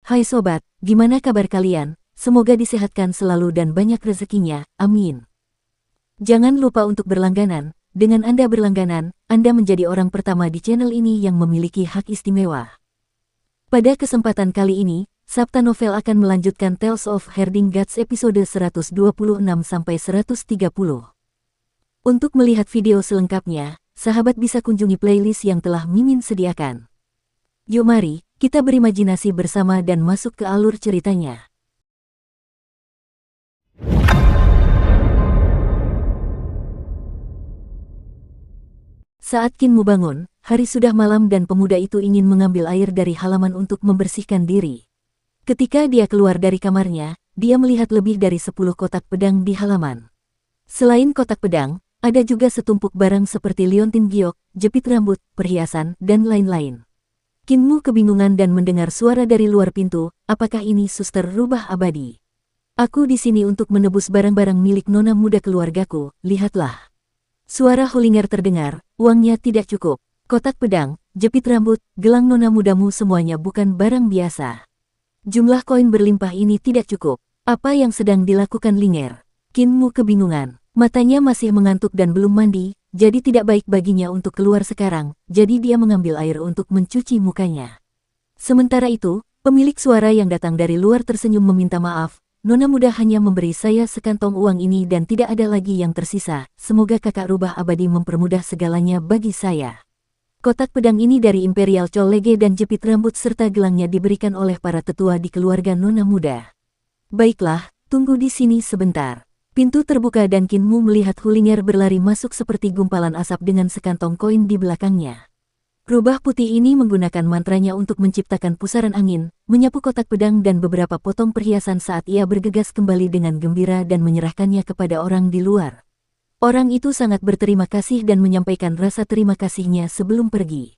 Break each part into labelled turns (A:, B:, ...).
A: Hai sobat, gimana kabar kalian? Semoga disehatkan selalu dan banyak rezekinya, amin. Jangan lupa untuk berlangganan. Dengan Anda berlangganan, Anda menjadi orang pertama di channel ini yang memiliki hak istimewa. Pada kesempatan kali ini, Sabta Novel akan melanjutkan Tales of Herding Gods episode 126-130. Untuk melihat video selengkapnya, sahabat bisa kunjungi playlist yang telah Mimin sediakan. Yuk mari, kita berimajinasi bersama dan masuk ke alur ceritanya. Saat Kinmu bangun, hari sudah malam dan pemuda itu ingin mengambil air dari halaman untuk membersihkan diri. Ketika dia keluar dari kamarnya, dia melihat lebih dari 10 kotak pedang di halaman. Selain kotak pedang, ada juga setumpuk barang seperti liontin giok, jepit rambut, perhiasan, dan lain-lain. Kinmu kebingungan dan mendengar suara dari luar pintu, apakah ini suster rubah abadi? Aku di sini untuk menebus barang-barang milik nona muda keluargaku, lihatlah. Suara Hulinger terdengar, uangnya tidak cukup. Kotak pedang, jepit rambut, gelang nona mudamu semuanya bukan barang biasa. Jumlah koin berlimpah ini tidak cukup. Apa yang sedang dilakukan Linger? Kinmu kebingungan. Matanya masih mengantuk dan belum mandi, jadi tidak baik baginya untuk keluar sekarang, jadi dia mengambil air untuk mencuci mukanya. Sementara itu, pemilik suara yang datang dari luar tersenyum meminta maaf, nona muda hanya memberi saya sekantong uang ini dan tidak ada lagi yang tersisa, semoga kakak rubah abadi mempermudah segalanya bagi saya. Kotak pedang ini dari Imperial College dan jepit rambut serta gelangnya diberikan oleh para tetua di keluarga nona muda. Baiklah, tunggu di sini sebentar. Pintu terbuka dan Kinmu melihat Hulinger berlari masuk seperti gumpalan asap dengan sekantong koin di belakangnya. Rubah putih ini menggunakan mantranya untuk menciptakan pusaran angin, menyapu kotak pedang dan beberapa potong perhiasan saat ia bergegas kembali dengan gembira dan menyerahkannya kepada orang di luar. Orang itu sangat berterima kasih dan menyampaikan rasa terima kasihnya sebelum pergi.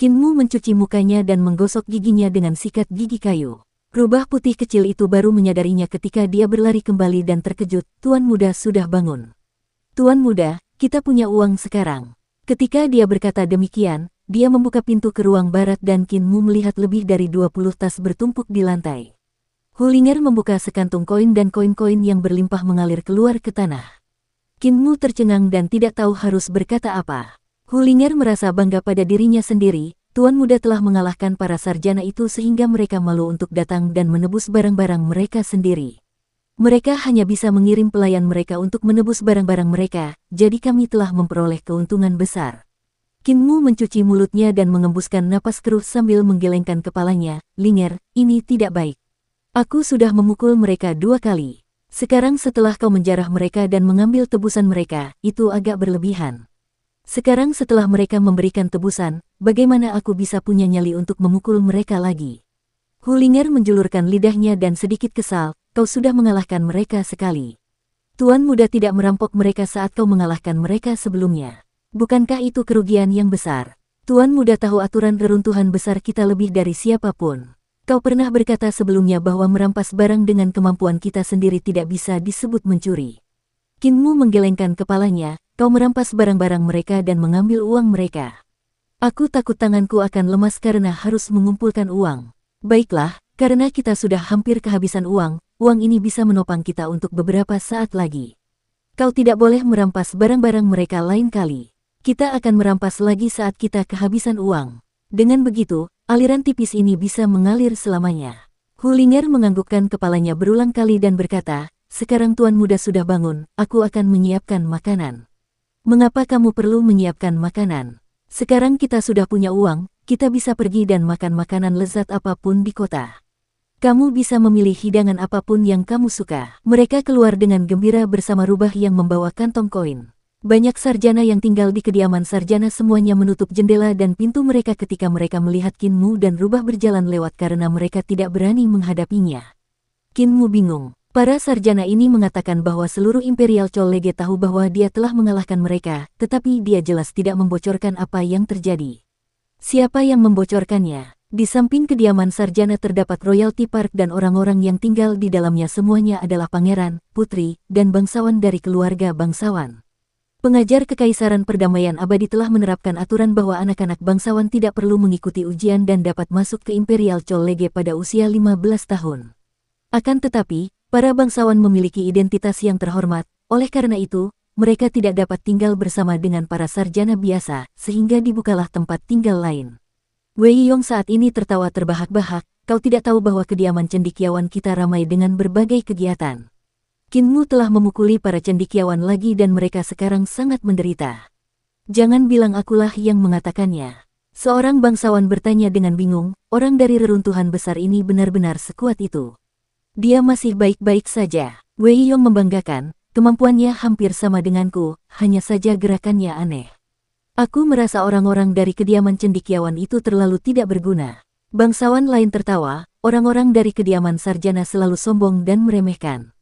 A: Kinmu mencuci mukanya dan menggosok giginya dengan sikat gigi kayu. Rubah putih kecil itu baru menyadarinya ketika dia berlari kembali dan terkejut, Tuan Muda sudah bangun. Tuan Muda, kita punya uang sekarang. Ketika dia berkata demikian, dia membuka pintu ke ruang barat dan Kinmu melihat lebih dari 20 tas bertumpuk di lantai. Hulinger membuka sekantung koin dan koin-koin yang berlimpah mengalir keluar ke tanah. Kinmu tercengang dan tidak tahu harus berkata apa. Hulinger merasa bangga pada dirinya sendiri. Tuan Muda telah mengalahkan para sarjana itu sehingga mereka malu untuk datang dan menebus barang-barang mereka sendiri. Mereka hanya bisa mengirim pelayan mereka untuk menebus barang-barang mereka, jadi kami telah memperoleh keuntungan besar. Kinmu mencuci mulutnya dan mengembuskan napas keruh sambil menggelengkan kepalanya. Linger, ini tidak baik. Aku sudah memukul mereka 2 kali. Sekarang setelah kau menjarah mereka dan mengambil tebusan mereka, itu agak berlebihan. Sekarang setelah mereka memberikan tebusan, bagaimana aku bisa punya nyali untuk memukul mereka lagi? Hulinger menjulurkan lidahnya dan sedikit kesal, kau sudah mengalahkan mereka sekali. Tuan Muda tidak merampok mereka saat kau mengalahkan mereka sebelumnya. Bukankah itu kerugian yang besar? Tuan Muda tahu aturan reruntuhan besar kita lebih dari siapapun. Kau pernah berkata sebelumnya bahwa merampas barang dengan kemampuan kita sendiri tidak bisa disebut mencuri. Kinmu menggelengkan kepalanya, kau merampas barang-barang mereka dan mengambil uang mereka. Aku takut tanganku akan lemas karena harus mengumpulkan uang. Baiklah, karena kita sudah hampir kehabisan uang ini bisa menopang kita untuk beberapa saat lagi. Kau tidak boleh merampas barang-barang mereka lain kali. Kita akan merampas lagi saat kita kehabisan uang. Dengan begitu, aliran tipis ini bisa mengalir selamanya. Hulinger menganggukkan kepalanya berulang kali dan berkata, sekarang Tuan Muda sudah bangun, aku akan menyiapkan makanan. Mengapa kamu perlu menyiapkan makanan? Sekarang kita sudah punya uang, kita bisa pergi dan makan makanan lezat apapun di kota. Kamu bisa memilih hidangan apapun yang kamu suka. Mereka keluar dengan gembira bersama rubah yang membawa kantong koin. Banyak sarjana yang tinggal di kediaman sarjana semuanya menutup jendela dan pintu mereka ketika mereka melihat Kinmu dan rubah berjalan lewat karena mereka tidak berani menghadapinya. Kinmu bingung. Para sarjana ini mengatakan bahwa seluruh Imperial College tahu bahwa dia telah mengalahkan mereka, tetapi dia jelas tidak membocorkan apa yang terjadi. Siapa yang membocorkannya? Di samping kediaman sarjana terdapat Royalty Park dan orang-orang yang tinggal di dalamnya semuanya adalah pangeran, putri, dan bangsawan dari keluarga bangsawan. Pengajar Kekaisaran Perdamaian Abadi telah menerapkan aturan bahwa anak-anak bangsawan tidak perlu mengikuti ujian dan dapat masuk ke Imperial College pada usia 15 tahun. Akan tetapi, para bangsawan memiliki identitas yang terhormat, oleh karena itu, mereka tidak dapat tinggal bersama dengan para sarjana biasa, sehingga dibukalah tempat tinggal lain. Wei Yong saat ini tertawa terbahak-bahak, kau tidak tahu bahwa kediaman cendekiawan kita ramai dengan berbagai kegiatan. Kinmu telah memukuli para cendekiawan lagi dan mereka sekarang sangat menderita. Jangan bilang akulah yang mengatakannya. Seorang bangsawan bertanya dengan bingung, orang dari reruntuhan besar ini benar-benar sekuat itu. Dia masih baik-baik saja. Wei Yong membanggakan, kemampuannya hampir sama denganku, hanya saja gerakannya aneh. Aku merasa orang-orang dari kediaman cendekiawan itu terlalu tidak berguna. Bangsawan lain tertawa, orang-orang dari kediaman sarjana selalu sombong dan meremehkan.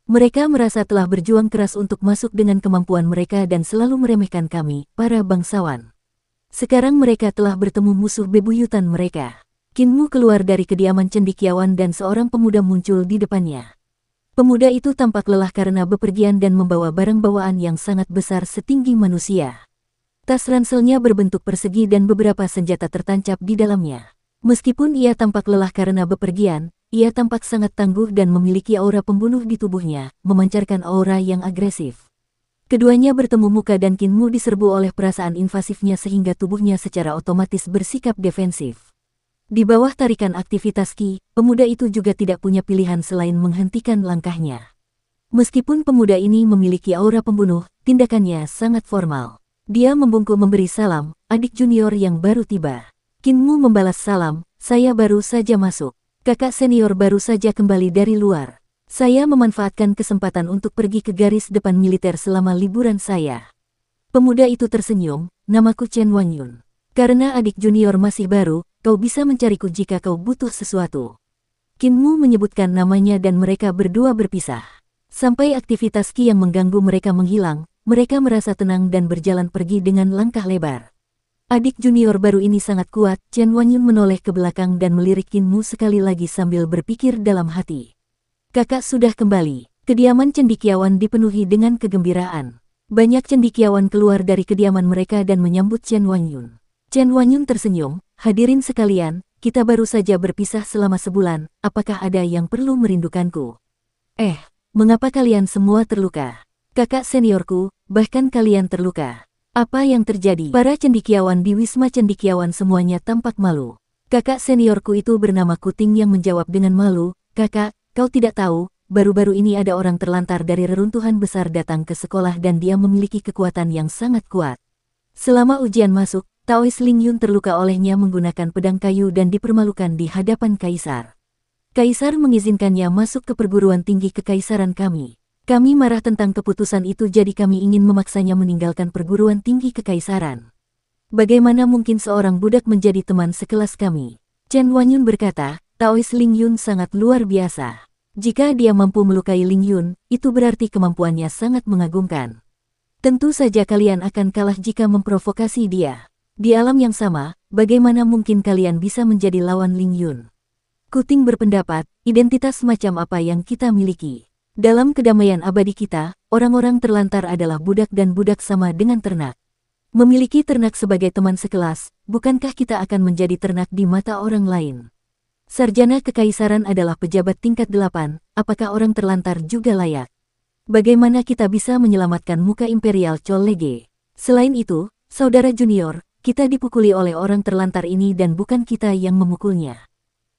A: Mereka merasa telah berjuang keras untuk masuk dengan kemampuan mereka dan selalu meremehkan kami, para bangsawan. Sekarang mereka telah bertemu musuh bebuyutan mereka. Kinmu keluar dari kediaman cendekiawan dan seorang pemuda muncul di depannya. Pemuda itu tampak lelah karena bepergian dan membawa barang bawaan yang sangat besar setinggi manusia. Tas ranselnya berbentuk persegi dan beberapa senjata tertancap di dalamnya. Meskipun ia tampak lelah karena bepergian, ia tampak sangat tangguh dan memiliki aura pembunuh di tubuhnya, memancarkan aura yang agresif. Keduanya bertemu muka dan Kinmu diserbu oleh perasaan invasifnya sehingga tubuhnya secara otomatis bersikap defensif. Di bawah tarikan aktivitas Ki, pemuda itu juga tidak punya pilihan selain menghentikan langkahnya. Meskipun pemuda ini memiliki aura pembunuh, tindakannya sangat formal. Dia membungkuk memberi salam, adik junior yang baru tiba. Kinmu membalas salam, saya baru saja masuk. Kakak senior baru saja kembali dari luar. Saya memanfaatkan kesempatan untuk pergi ke garis depan militer selama liburan saya. Pemuda itu tersenyum, namaku Chen Wangyun. Karena adik junior masih baru, kau bisa mencariku jika kau butuh sesuatu. Kinmu menyebutkan namanya dan mereka berdua berpisah. Sampai aktivitas Ki yang mengganggu mereka menghilang, mereka merasa tenang dan berjalan pergi dengan langkah lebar. Adik junior baru ini sangat kuat, Chen Wangyun menoleh ke belakang dan melirik Kinmu sekali lagi sambil berpikir dalam hati. Kakak sudah kembali. Kediaman cendekiawan dipenuhi dengan kegembiraan. Banyak cendekiawan keluar dari kediaman mereka dan menyambut Chen Wangyun. Chen Wangyun tersenyum, hadirin sekalian, kita baru saja berpisah selama sebulan, apakah ada yang perlu merindukanku? Mengapa kalian semua terluka? Kakak seniorku, bahkan kalian terluka. Apa yang terjadi? Para cendekiawan di Wisma Cendekiawan semuanya tampak malu. Kakak seniorku itu bernama Kuting yang menjawab dengan malu, kakak, kau tidak tahu, baru-baru ini ada orang terlantar dari reruntuhan besar datang ke sekolah dan dia memiliki kekuatan yang sangat kuat. Selama ujian masuk, Taois Ling Yun terluka olehnya menggunakan pedang kayu dan dipermalukan di hadapan kaisar. Kaisar mengizinkannya masuk ke perguruan tinggi kekaisaran kami. Kami marah tentang keputusan itu jadi kami ingin memaksanya meninggalkan perguruan tinggi kekaisaran. Bagaimana mungkin seorang budak menjadi teman sekelas kami? Chen Wangyun berkata, Taois Ling Yun sangat luar biasa. Jika dia mampu melukai Ling Yun, itu berarti kemampuannya sangat mengagumkan. Tentu saja kalian akan kalah jika memprovokasi dia. Di alam yang sama, bagaimana mungkin kalian bisa menjadi lawan Ling Yun? Kuting berpendapat, identitas macam apa yang kita miliki? Dalam kedamaian abadi kita, orang-orang terlantar adalah budak dan budak sama dengan ternak. Memiliki ternak sebagai teman sekelas, bukankah kita akan menjadi ternak di mata orang lain? Sarjana kekaisaran adalah pejabat tingkat 8, apakah orang terlantar juga layak? Bagaimana kita bisa menyelamatkan muka Imperial College? Selain itu, saudara junior, kita dipukuli oleh orang terlantar ini dan bukan kita yang memukulnya.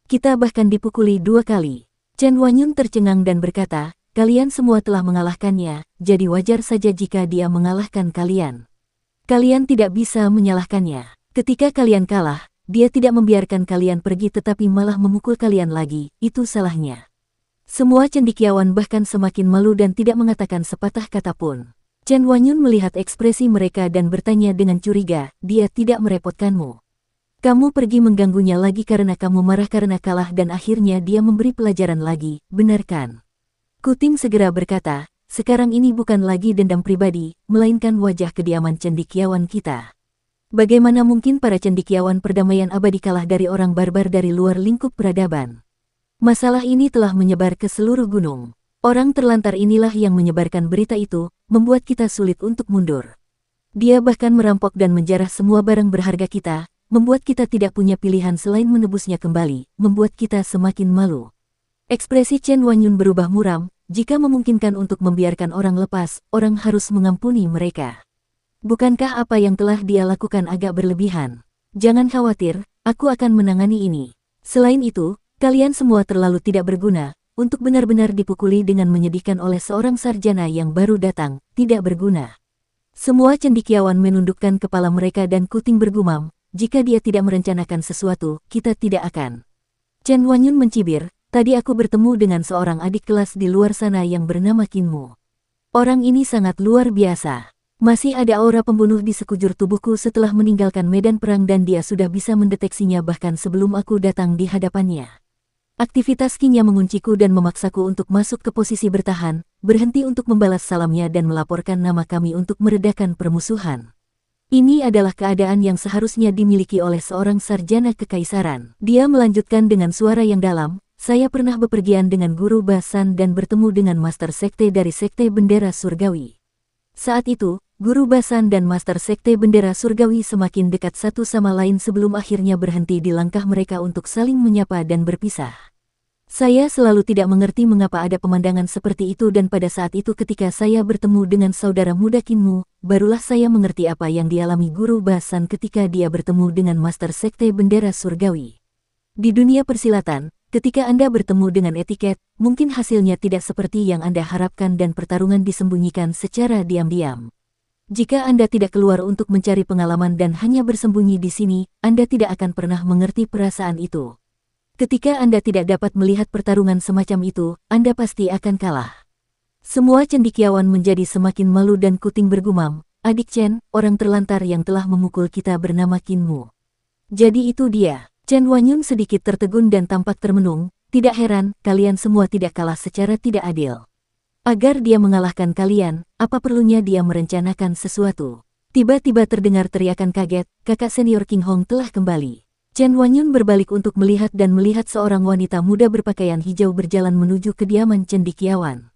A: Kita bahkan dipukuli 2 kali. Chen Wangyun tercengang dan berkata, kalian semua telah mengalahkannya, jadi wajar saja jika dia mengalahkan kalian. Kalian tidak bisa menyalahkannya. Ketika kalian kalah, dia tidak membiarkan kalian pergi tetapi malah memukul kalian lagi, itu salahnya. Semua cendekiawan bahkan semakin malu dan tidak mengatakan sepatah kata pun. Chen Wangyun melihat ekspresi mereka dan bertanya dengan curiga, dia tidak merepotkanmu. Kamu pergi mengganggunya lagi karena kamu marah karena kalah dan akhirnya dia memberi pelajaran lagi, benar kan? Kuting segera berkata, sekarang ini bukan lagi dendam pribadi, melainkan wajah kediaman cendekiawan kita. Bagaimana mungkin para cendekiawan perdamaian abadi kalah dari orang barbar dari luar lingkup peradaban? Masalah ini telah menyebar ke seluruh gunung. Orang terlantar inilah yang menyebarkan berita itu, membuat kita sulit untuk mundur. Dia bahkan merampok dan menjarah semua barang berharga kita, membuat kita tidak punya pilihan selain menebusnya kembali, membuat kita semakin malu. Ekspresi Chen Wanyun berubah muram, jika memungkinkan untuk membiarkan orang lepas, orang harus mengampuni mereka. Bukankah apa yang telah dia lakukan agak berlebihan? Jangan khawatir, aku akan menangani ini. Selain itu, kalian semua terlalu tidak berguna, untuk benar-benar dipukuli dengan menyedihkan oleh seorang sarjana yang baru datang, tidak berguna. Semua cendekiawan menundukkan kepala mereka dan Kuting bergumam, jika dia tidak merencanakan sesuatu, kita tidak akan. Chen Wanyun mencibir. Tadi aku bertemu dengan seorang adik kelas di luar sana yang bernama Kinmu. Orang ini sangat luar biasa. Masih ada aura pembunuh di sekujur tubuhku setelah meninggalkan medan perang dan dia sudah bisa mendeteksinya bahkan sebelum aku datang di hadapannya. Aktivitas Qingnya mengunciku dan memaksaku untuk masuk ke posisi bertahan, berhenti untuk membalas salamnya dan melaporkan nama kami untuk meredakan permusuhan. Ini adalah keadaan yang seharusnya dimiliki oleh seorang sarjana kekaisaran. Dia melanjutkan dengan suara yang dalam. Saya pernah bepergian dengan Guru Basan dan bertemu dengan Master Sekte dari Sekte Bendera Surgawi. Saat itu, Guru Basan dan Master Sekte Bendera Surgawi semakin dekat satu sama lain sebelum akhirnya berhenti di langkah mereka untuk saling menyapa dan berpisah. Saya selalu tidak mengerti mengapa ada pemandangan seperti itu dan pada saat itu ketika saya bertemu dengan saudara muda Kinmu, barulah saya mengerti apa yang dialami Guru Basan ketika dia bertemu dengan Master Sekte Bendera Surgawi. Di dunia persilatan, ketika Anda bertemu dengan etiket, mungkin hasilnya tidak seperti yang Anda harapkan dan pertarungan disembunyikan secara diam-diam. Jika Anda tidak keluar untuk mencari pengalaman dan hanya bersembunyi di sini, Anda tidak akan pernah mengerti perasaan itu. Ketika Anda tidak dapat melihat pertarungan semacam itu, Anda pasti akan kalah. Semua cendekiawan menjadi semakin malu dan Kuting bergumam, "Adik Chen, orang terlantar yang telah memukul kita bernama Kinmu." Jadi itu dia. Chen Wanyun sedikit tertegun dan tampak termenung, tidak heran, kalian semua tidak kalah secara tidak adil. Agar dia mengalahkan kalian, apa perlunya dia merencanakan sesuatu? Tiba-tiba terdengar teriakan kaget, kakak senior King Hong telah kembali. Chen Wanyun berbalik untuk melihat dan melihat seorang wanita muda berpakaian hijau berjalan menuju kediaman cendekiawan.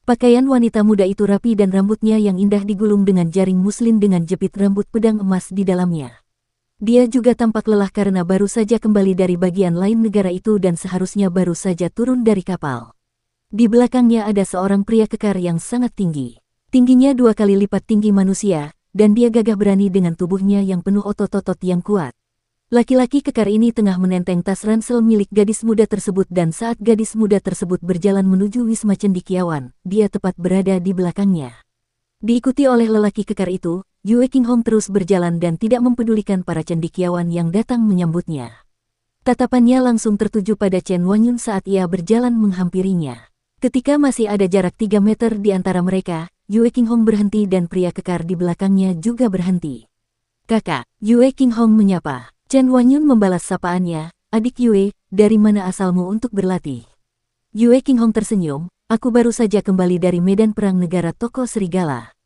A: Pakaian wanita muda itu rapi dan rambutnya yang indah digulung dengan jaring muslin dengan jepit rambut pedang emas di dalamnya. Dia juga tampak lelah karena baru saja kembali dari bagian lain negara itu dan seharusnya baru saja turun dari kapal. Di belakangnya ada seorang pria kekar yang sangat tinggi. Tingginya 2 kali lipat tinggi manusia, dan dia gagah berani dengan tubuhnya yang penuh otot-otot yang kuat. Laki-laki kekar ini tengah menenteng tas ransel milik gadis muda tersebut dan saat gadis muda tersebut berjalan menuju Wisma Cendekiawan, dia tepat berada di belakangnya. Diikuti oleh lelaki kekar itu, Yue King Hong terus berjalan dan tidak mempedulikan para cendekiawan yang datang menyambutnya. Tatapannya langsung tertuju pada Chen Wanyun saat ia berjalan menghampirinya. Ketika masih ada jarak 3 meter di antara mereka, Yue King Hong berhenti dan pria kekar di belakangnya juga berhenti. "Kakak," Yue King Hong menyapa. Chen Wanyun membalas sapaannya, "Adik Yue, dari mana asalmu untuk berlatih?" Yue King Hong tersenyum, "Aku baru saja kembali dari medan perang negara Toko Serigala.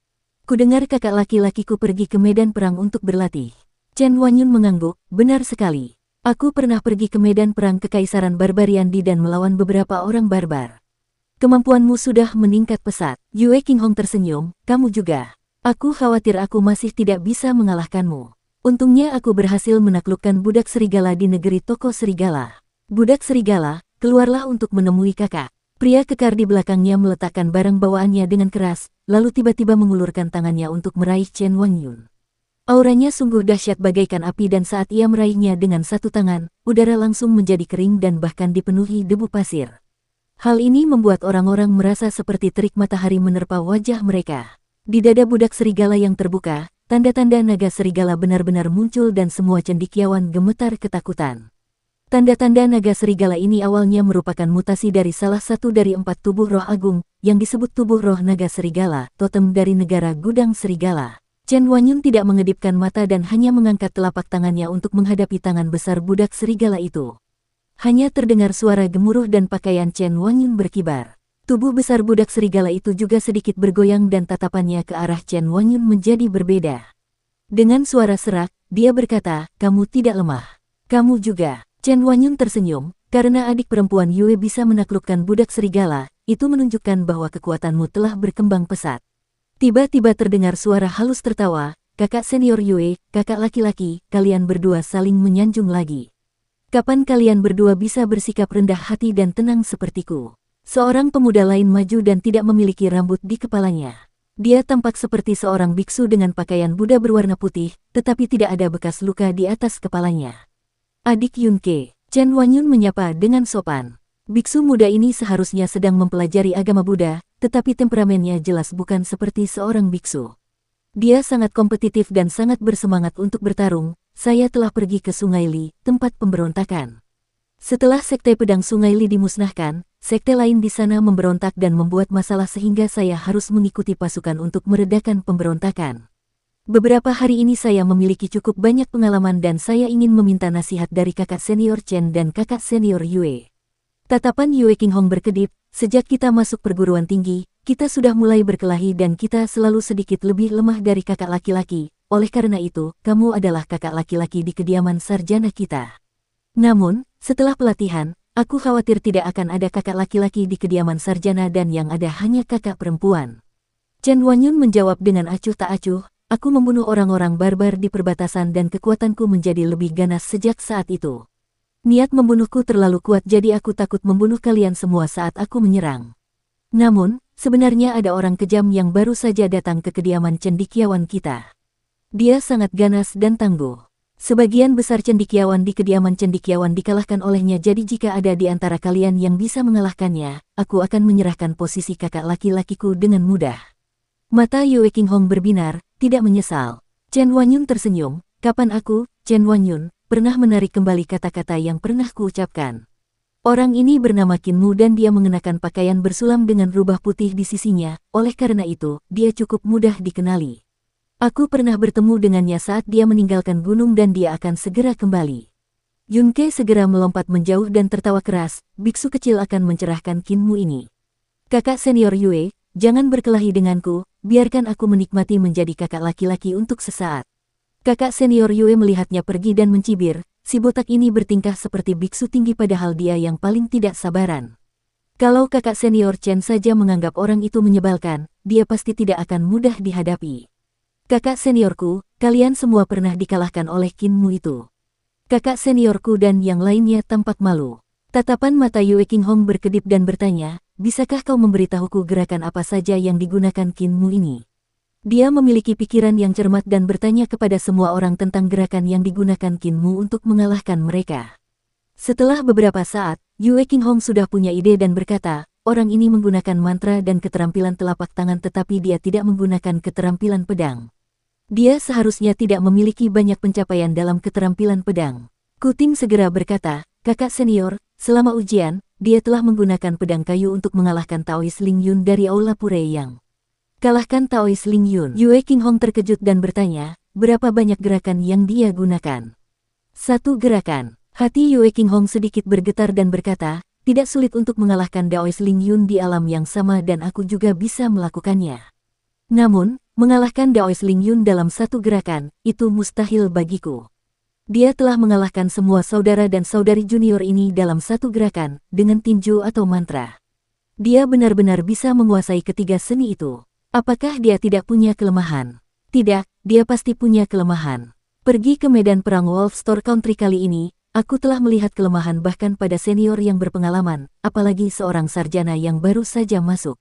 A: Kudengar kakak laki-lakiku pergi ke medan perang untuk berlatih." Chen Wanyun mengangguk, "Benar sekali. Aku pernah pergi ke medan perang Kekaisaran Barbariandi dan melawan beberapa orang barbar. Kemampuanmu sudah meningkat pesat." Yue King Hong tersenyum, "Kamu juga. Aku khawatir aku masih tidak bisa mengalahkanmu. Untungnya aku berhasil menaklukkan budak serigala di negeri Toko Serigala. Budak serigala, keluarlah untuk menemui kakak." Pria kekar di belakangnya meletakkan barang bawaannya dengan keras, lalu tiba-tiba mengulurkan tangannya untuk meraih Chen Wanyun. Auranya sungguh dahsyat bagaikan api dan saat ia meraihnya dengan satu tangan, udara langsung menjadi kering dan bahkan dipenuhi debu pasir. Hal ini membuat orang-orang merasa seperti terik matahari menerpa wajah mereka. Di dada budak serigala yang terbuka, tanda-tanda naga serigala benar-benar muncul dan semua cendekiawan gemetar ketakutan. Tanda-tanda naga serigala ini awalnya merupakan mutasi dari salah satu dari 4 tubuh roh agung, yang disebut tubuh roh naga serigala, totem dari negara Gudang Serigala. Chen Wanyun tidak mengedipkan mata dan hanya mengangkat telapak tangannya untuk menghadapi tangan besar budak serigala itu. Hanya terdengar suara gemuruh dan pakaian Chen Wanyun berkibar. Tubuh besar budak serigala itu juga sedikit bergoyang dan tatapannya ke arah Chen Wanyun menjadi berbeda. Dengan suara serak, dia berkata, "Kamu tidak lemah. Kamu juga." Chen Wanyun tersenyum, "Karena adik perempuan Yue bisa menaklukkan budak serigala, itu menunjukkan bahwa kekuatanmu telah berkembang pesat." Tiba-tiba terdengar suara halus tertawa, kakak senior Yue, kakak laki-laki, kalian berdua saling menyanjung lagi. Kapan kalian berdua bisa bersikap rendah hati dan tenang sepertiku? Seorang pemuda lain maju dan tidak memiliki rambut di kepalanya. Dia tampak seperti seorang biksu dengan pakaian Buddha berwarna putih, tetapi tidak ada bekas luka di atas kepalanya. Adik Yunke, Chen Wanyun menyapa dengan sopan. Biksu muda ini seharusnya sedang mempelajari agama Buddha, tetapi temperamennya jelas bukan seperti seorang biksu. Dia sangat kompetitif dan sangat bersemangat untuk bertarung. Saya telah pergi ke Sungai Li, tempat pemberontakan. Setelah sekte pedang Sungai Li dimusnahkan, sekte lain di sana memberontak dan membuat masalah sehingga saya harus mengikuti pasukan untuk meredakan pemberontakan. Beberapa hari ini saya memiliki cukup banyak pengalaman dan saya ingin meminta nasihat dari kakak senior Chen dan kakak senior Yue. Tatapan Yue Qinghong berkedip, sejak kita masuk perguruan tinggi, kita sudah mulai berkelahi dan kita selalu sedikit lebih lemah dari kakak laki-laki, oleh karena itu, kamu adalah kakak laki-laki di kediaman sarjana kita. Namun, setelah pelatihan, aku khawatir tidak akan ada kakak laki-laki di kediaman sarjana dan yang ada hanya kakak perempuan. Chen Wanyun menjawab dengan acuh tak acuh, aku membunuh orang-orang barbar di perbatasan dan kekuatanku menjadi lebih ganas sejak saat itu. Niat membunuhku terlalu kuat jadi aku takut membunuh kalian semua saat aku menyerang. Namun, sebenarnya ada orang kejam yang baru saja datang ke kediaman cendekiawan kita. Dia sangat ganas dan tangguh. Sebagian besar cendekiawan di kediaman cendekiawan dikalahkan olehnya jadi jika ada di antara kalian yang bisa mengalahkannya, aku akan menyerahkan posisi kakak laki-lakiku dengan mudah. Mata Yue Qinghong berbinar, tidak menyesal. Chen Wanyun tersenyum, kapan aku, Chen Wanyun, pernah menarik kembali kata-kata yang pernah kuucapkan. Orang ini bernama Qinmu dan dia mengenakan pakaian bersulam dengan rubah putih di sisinya, oleh karena itu, dia cukup mudah dikenali. Aku pernah bertemu dengannya saat dia meninggalkan gunung dan dia akan segera kembali. Yunke segera melompat menjauh dan tertawa keras, biksu kecil akan mencerahkan Qinmu ini. Kakak senior Yue, jangan berkelahi denganku, biarkan aku menikmati menjadi kakak laki-laki untuk sesaat. Kakak senior Yue melihatnya pergi dan mencibir, si botak ini bertingkah seperti biksu tinggi padahal dia yang paling tidak sabaran. Kalau kakak senior Chen saja menganggap orang itu menyebalkan, dia pasti tidak akan mudah dihadapi. Kakak seniorku, kalian semua pernah dikalahkan oleh Qinmu itu. Kakak seniorku dan yang lainnya tampak malu. Tatapan mata Yue Qinghong berkedip dan bertanya, bisakah kau memberitahuku gerakan apa saja yang digunakan Qinmu ini? Dia memiliki pikiran yang cermat dan bertanya kepada semua orang tentang gerakan yang digunakan Qinmu untuk mengalahkan mereka. Setelah beberapa saat, Yue Qinghong sudah punya ide dan berkata, orang ini menggunakan mantra dan keterampilan telapak tangan tetapi dia tidak menggunakan keterampilan pedang. Dia seharusnya tidak memiliki banyak pencapaian dalam keterampilan pedang. Kuting segera berkata, kakak senior, selama ujian, dia telah menggunakan pedang kayu untuk mengalahkan Taois Ling Yun dari Aula Pure Yang. Kalahkan Taois Ling Yun. Yue Qinghong terkejut dan bertanya, berapa banyak gerakan yang dia gunakan? 1 gerakan. Hati Yue Qinghong sedikit bergetar dan berkata, tidak sulit untuk mengalahkan Taois Ling Yun di alam yang sama dan aku juga bisa melakukannya. Namun, mengalahkan Taois Ling Yun dalam 1 gerakan, itu mustahil bagiku. Dia telah mengalahkan semua saudara dan saudari junior ini dalam 1 gerakan, dengan tinju atau mantra. Dia benar-benar bisa menguasai ketiga seni itu. Apakah dia tidak punya kelemahan? Tidak, dia pasti punya kelemahan. Pergi ke medan perang Wolf Store Country kali ini, aku telah melihat kelemahan bahkan pada senior yang berpengalaman, apalagi seorang sarjana yang baru saja masuk.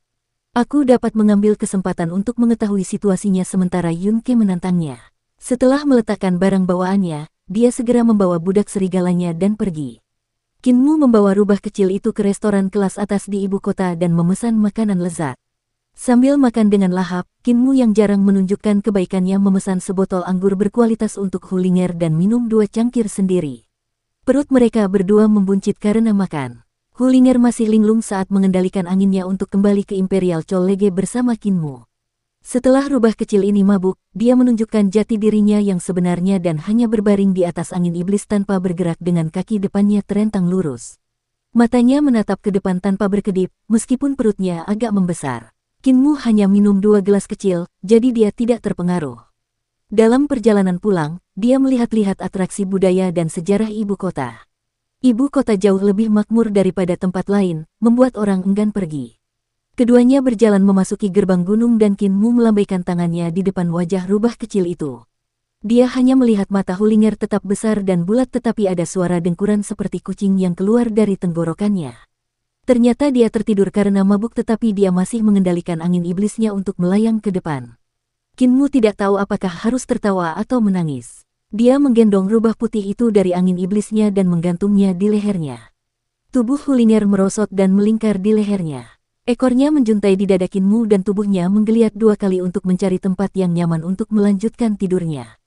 A: Aku dapat mengambil kesempatan untuk mengetahui situasinya sementara Yunke menantangnya. Setelah meletakkan barang bawaannya, dia segera membawa budak serigalanya dan pergi. Qinmu membawa rubah kecil itu ke restoran kelas atas di ibu kota dan memesan makanan lezat. Sambil makan dengan lahap, Qinmu yang jarang menunjukkan kebaikannya memesan sebotol anggur berkualitas untuk Hulinger dan minum 2 cangkir sendiri. Perut mereka berdua membuncit karena makan. Hulinger masih linglung saat mengendalikan anginnya untuk kembali ke Imperial College bersama Qinmu. Setelah rubah kecil ini mabuk, dia menunjukkan jati dirinya yang sebenarnya dan hanya berbaring di atas angin iblis tanpa bergerak dengan kaki depannya terentang lurus. Matanya menatap ke depan tanpa berkedip, meskipun perutnya agak membesar. Qinmu hanya minum 2 gelas kecil, jadi dia tidak terpengaruh. Dalam perjalanan pulang, dia melihat-lihat atraksi budaya dan sejarah ibu kota. Ibu kota jauh lebih makmur daripada tempat lain, membuat orang enggan pergi. Keduanya berjalan memasuki gerbang gunung dan Qin Mu melambaikan tangannya di depan wajah rubah kecil itu. Dia hanya melihat mata Hulinger tetap besar dan bulat tetapi ada suara dengkuran seperti kucing yang keluar dari tenggorokannya. Ternyata dia tertidur karena mabuk tetapi dia masih mengendalikan angin iblisnya untuk melayang ke depan. Qin Mu tidak tahu apakah harus tertawa atau menangis. Dia menggendong rubah putih itu dari angin iblisnya dan menggantungnya di lehernya. Tubuh Hulinger merosot dan melingkar di lehernya. Ekornya menjuntai di dada Qin Mu dan tubuhnya menggeliat 2 kali untuk mencari tempat yang nyaman untuk melanjutkan tidurnya.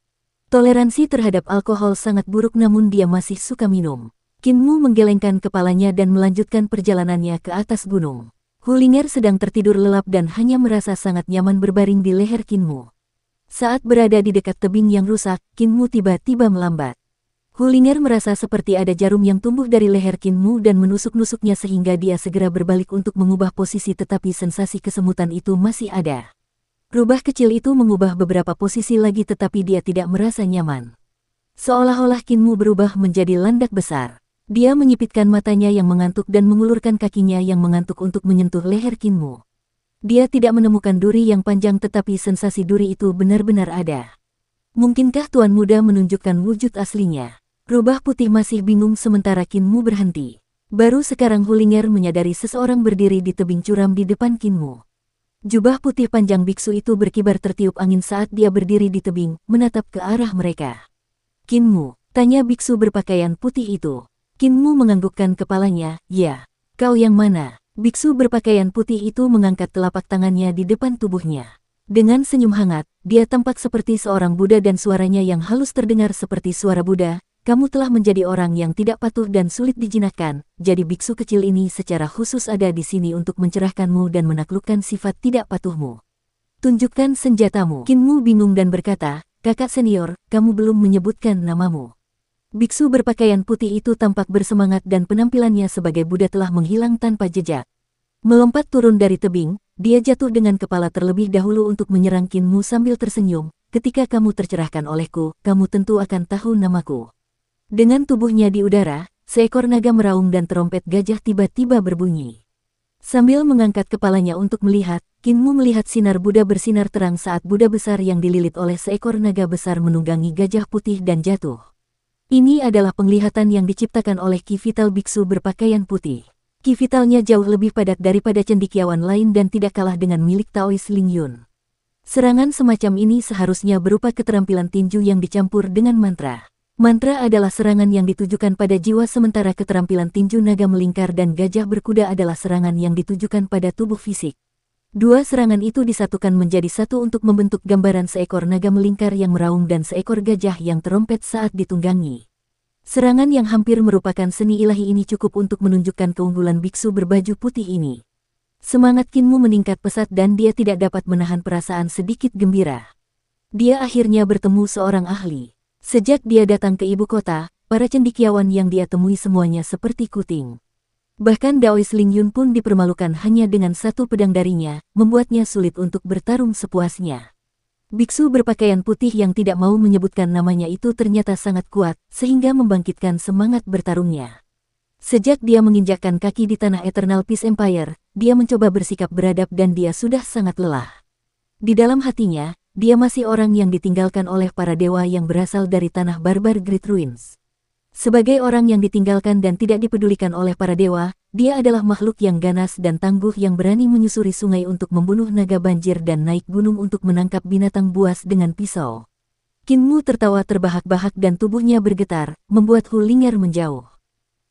A: Toleransi terhadap alkohol sangat buruk namun dia masih suka minum. Qin Mu menggelengkan kepalanya dan melanjutkan perjalanannya ke atas gunung. Hulinger sedang tertidur lelap dan hanya merasa sangat nyaman berbaring di leher Qin Mu. Saat berada di dekat tebing yang rusak, Qin Mu tiba-tiba melambat. Hulinger merasa seperti ada jarum yang tumbuh dari leher Qin Mu dan menusuk-nusuknya sehingga dia segera berbalik untuk mengubah posisi tetapi sensasi kesemutan itu masih ada. Rubah kecil itu mengubah beberapa posisi lagi tetapi dia tidak merasa nyaman. Seolah-olah Qin Mu berubah menjadi landak besar. Dia menyipitkan matanya yang mengantuk dan mengulurkan kakinya yang mengantuk untuk menyentuh leher Qin Mu. Dia tidak menemukan duri yang panjang tetapi sensasi duri itu benar-benar ada. Mungkinkah Tuan Muda menunjukkan wujud aslinya? Rubah putih masih bingung sementara Qin Mu berhenti. Baru sekarang Hulinger menyadari seseorang berdiri di tebing curam di depan Qin Mu. Jubah putih panjang biksu itu berkibar tertiup angin saat dia berdiri di tebing, menatap ke arah mereka. Qin Mu, tanya biksu berpakaian putih itu. Qin Mu menganggukkan kepalanya, ya. Kau yang mana? Biksu berpakaian putih itu mengangkat telapak tangannya di depan tubuhnya. Dengan senyum hangat, dia tampak seperti seorang Buddha dan suaranya yang halus terdengar seperti suara Buddha. Kamu telah menjadi orang yang tidak patuh dan sulit dijinakkan, jadi biksu kecil ini secara khusus ada di sini untuk mencerahkanmu dan menaklukkan sifat tidak patuhmu. Tunjukkan senjatamu. Qin Mu bingung dan berkata, kakak senior, kamu belum menyebutkan namamu. Biksu berpakaian putih itu tampak bersemangat dan penampilannya sebagai Buddha telah menghilang tanpa jejak. Melompat turun dari tebing, dia jatuh dengan kepala terlebih dahulu untuk menyerang Qin Mu sambil tersenyum, ketika kamu tercerahkan olehku, kamu tentu akan tahu namaku. Dengan tubuhnya di udara, seekor naga meraung dan terompet gajah tiba-tiba berbunyi. Sambil mengangkat kepalanya untuk melihat, Qin Mu melihat sinar Buddha bersinar terang saat Buddha besar yang dililit oleh seekor naga besar menunggangi gajah putih dan jatuh. Ini adalah penglihatan yang diciptakan oleh Ki Vital biksu berpakaian putih. Ki Vitalnya jauh lebih padat daripada cendekiawan lain dan tidak kalah dengan milik Taois Ling Yun. Serangan semacam ini seharusnya berupa keterampilan tinju yang dicampur dengan mantra. Mantra adalah serangan yang ditujukan pada jiwa sementara keterampilan tinju naga melingkar dan gajah berkuda adalah serangan yang ditujukan pada tubuh fisik. Dua serangan itu disatukan menjadi satu untuk membentuk gambaran seekor naga melingkar yang meraung dan seekor gajah yang terompet saat ditunggangi. Serangan yang hampir merupakan seni ilahi ini cukup untuk menunjukkan keunggulan biksu berbaju putih ini. Semangat Qin Mu meningkat pesat dan dia tidak dapat menahan perasaan sedikit gembira. Dia akhirnya bertemu seorang ahli. Sejak dia datang ke ibu kota, para cendekiawan yang dia temui semuanya seperti kuting. Bahkan Daois Ling Yun pun dipermalukan hanya dengan satu pedang darinya, membuatnya sulit untuk bertarung sepuasnya. Biksu berpakaian putih yang tidak mau menyebutkan namanya itu ternyata sangat kuat, sehingga membangkitkan semangat bertarungnya. Sejak dia menginjakkan kaki di tanah Eternal Peace Empire, dia mencoba bersikap beradab dan dia sudah sangat lelah. Di dalam hatinya, dia masih orang yang ditinggalkan oleh para dewa yang berasal dari tanah barbar Great Ruins. Sebagai orang yang ditinggalkan dan tidak dipedulikan oleh para dewa, dia adalah makhluk yang ganas dan tangguh yang berani menyusuri sungai untuk membunuh naga banjir dan naik gunung untuk menangkap binatang buas dengan pisau. Qin Mu tertawa terbahak-bahak dan tubuhnya bergetar, membuat Hulinger menjauh.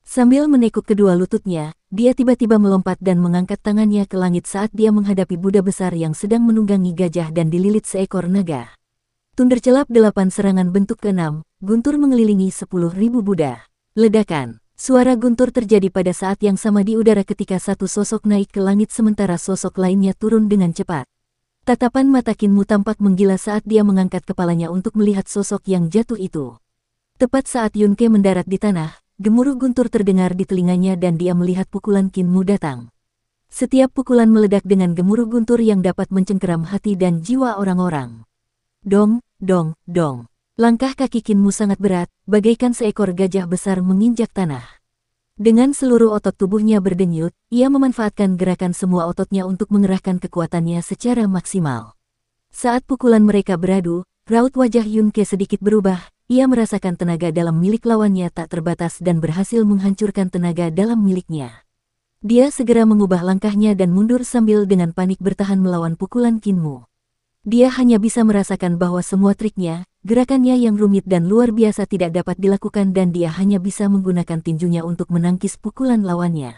A: Sambil menekuk kedua lututnya, dia tiba-tiba melompat dan mengangkat tangannya ke langit saat dia menghadapi Buddha besar yang sedang menunggangi gajah dan dililit seekor naga. Thundercelap 8 serangan bentuk ke-6, guntur mengelilingi 10.000 Buddha. Ledakan. Suara guntur terjadi pada saat yang sama di udara ketika satu sosok naik ke langit sementara sosok lainnya turun dengan cepat. Tatapan mata Qin Mu tampak menggila saat dia mengangkat kepalanya untuk melihat sosok yang jatuh itu. Tepat saat Yun Ke mendarat di tanah, gemuruh guntur terdengar di telinganya dan dia melihat pukulan Qin Mu datang. Setiap pukulan meledak dengan gemuruh guntur yang dapat mencengkeram hati dan jiwa orang-orang. Dong, dong, dong. Langkah kaki Qin Mu sangat berat, bagaikan seekor gajah besar menginjak tanah. Dengan seluruh otot tubuhnya berdenyut, ia memanfaatkan gerakan semua ototnya untuk mengerahkan kekuatannya secara maksimal. Saat pukulan mereka beradu, raut wajah Yunke sedikit berubah, ia merasakan tenaga dalam milik lawannya tak terbatas dan berhasil menghancurkan tenaga dalam miliknya. Dia segera mengubah langkahnya dan mundur sambil dengan panik bertahan melawan pukulan Kinmu. Dia hanya bisa merasakan bahwa semua triknya, gerakannya yang rumit dan luar biasa tidak dapat dilakukan dan dia hanya bisa menggunakan tinjunya untuk menangkis pukulan lawannya.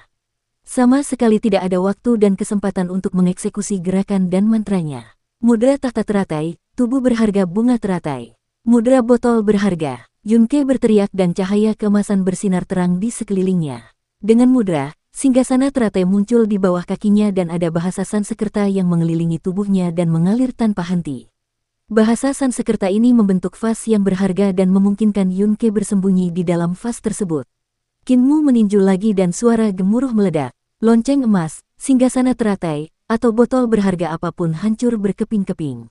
A: Sama sekali tidak ada waktu dan kesempatan untuk mengeksekusi gerakan dan mantranya. Mudra tahta teratai, tubuh berharga bunga teratai. Mudra botol berharga. Yunke berteriak dan cahaya keemasan bersinar terang di sekelilingnya. Dengan mudra, singgasana teratai muncul di bawah kakinya dan ada bahasa Sanskerta yang mengelilingi tubuhnya dan mengalir tanpa henti. Bahasa Sanskerta ini membentuk vas yang berharga dan memungkinkan Yunke bersembunyi di dalam vas tersebut. Kinmu meninju lagi dan suara gemuruh meledak. Lonceng emas, singgasana teratai, atau botol berharga apapun hancur berkeping-keping.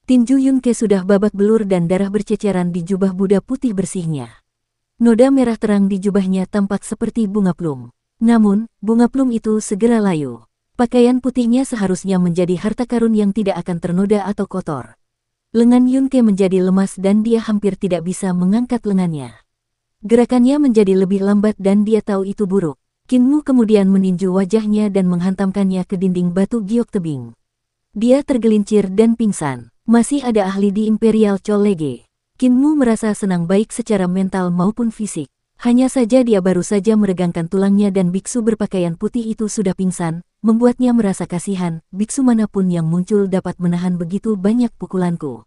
A: Tinju Yunke sudah babak belur dan darah berceceran di jubah Buddha putih bersihnya. Noda merah terang di jubahnya tampak seperti bunga plum. Namun, bunga plum itu segera layu. Pakaian putihnya seharusnya menjadi harta karun yang tidak akan ternoda atau kotor. Lengan Yunke menjadi lemas dan dia hampir tidak bisa mengangkat lengannya. Gerakannya menjadi lebih lambat dan dia tahu itu buruk. Kinmu kemudian meninju wajahnya dan menghantamkannya ke dinding batu giok tebing. Dia tergelincir dan pingsan. Masih ada ahli di Imperial Chollege. Kinmu merasa senang baik secara mental maupun fisik. Hanya saja dia baru saja meregangkan tulangnya dan biksu berpakaian putih itu sudah pingsan, membuatnya merasa kasihan, biksu manapun yang muncul dapat menahan begitu banyak pukulanku.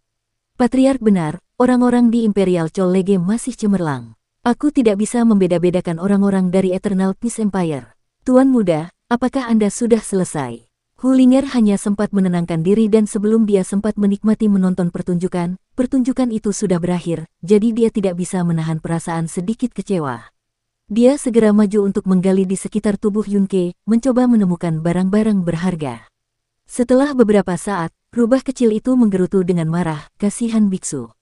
A: Patriark benar, orang-orang di Imperial Chollege masih cemerlang. Aku tidak bisa membeda-bedakan orang-orang dari Eternal Peace Empire. Tuan muda, apakah Anda sudah selesai? Hulinger hanya sempat menenangkan diri dan sebelum dia sempat menikmati menonton pertunjukan itu sudah berakhir, jadi dia tidak bisa menahan perasaan sedikit kecewa. Dia segera maju untuk menggali di sekitar tubuh Yunke, mencoba menemukan barang-barang berharga. Setelah beberapa saat, rubah kecil itu menggerutu dengan marah, kasihan biksu.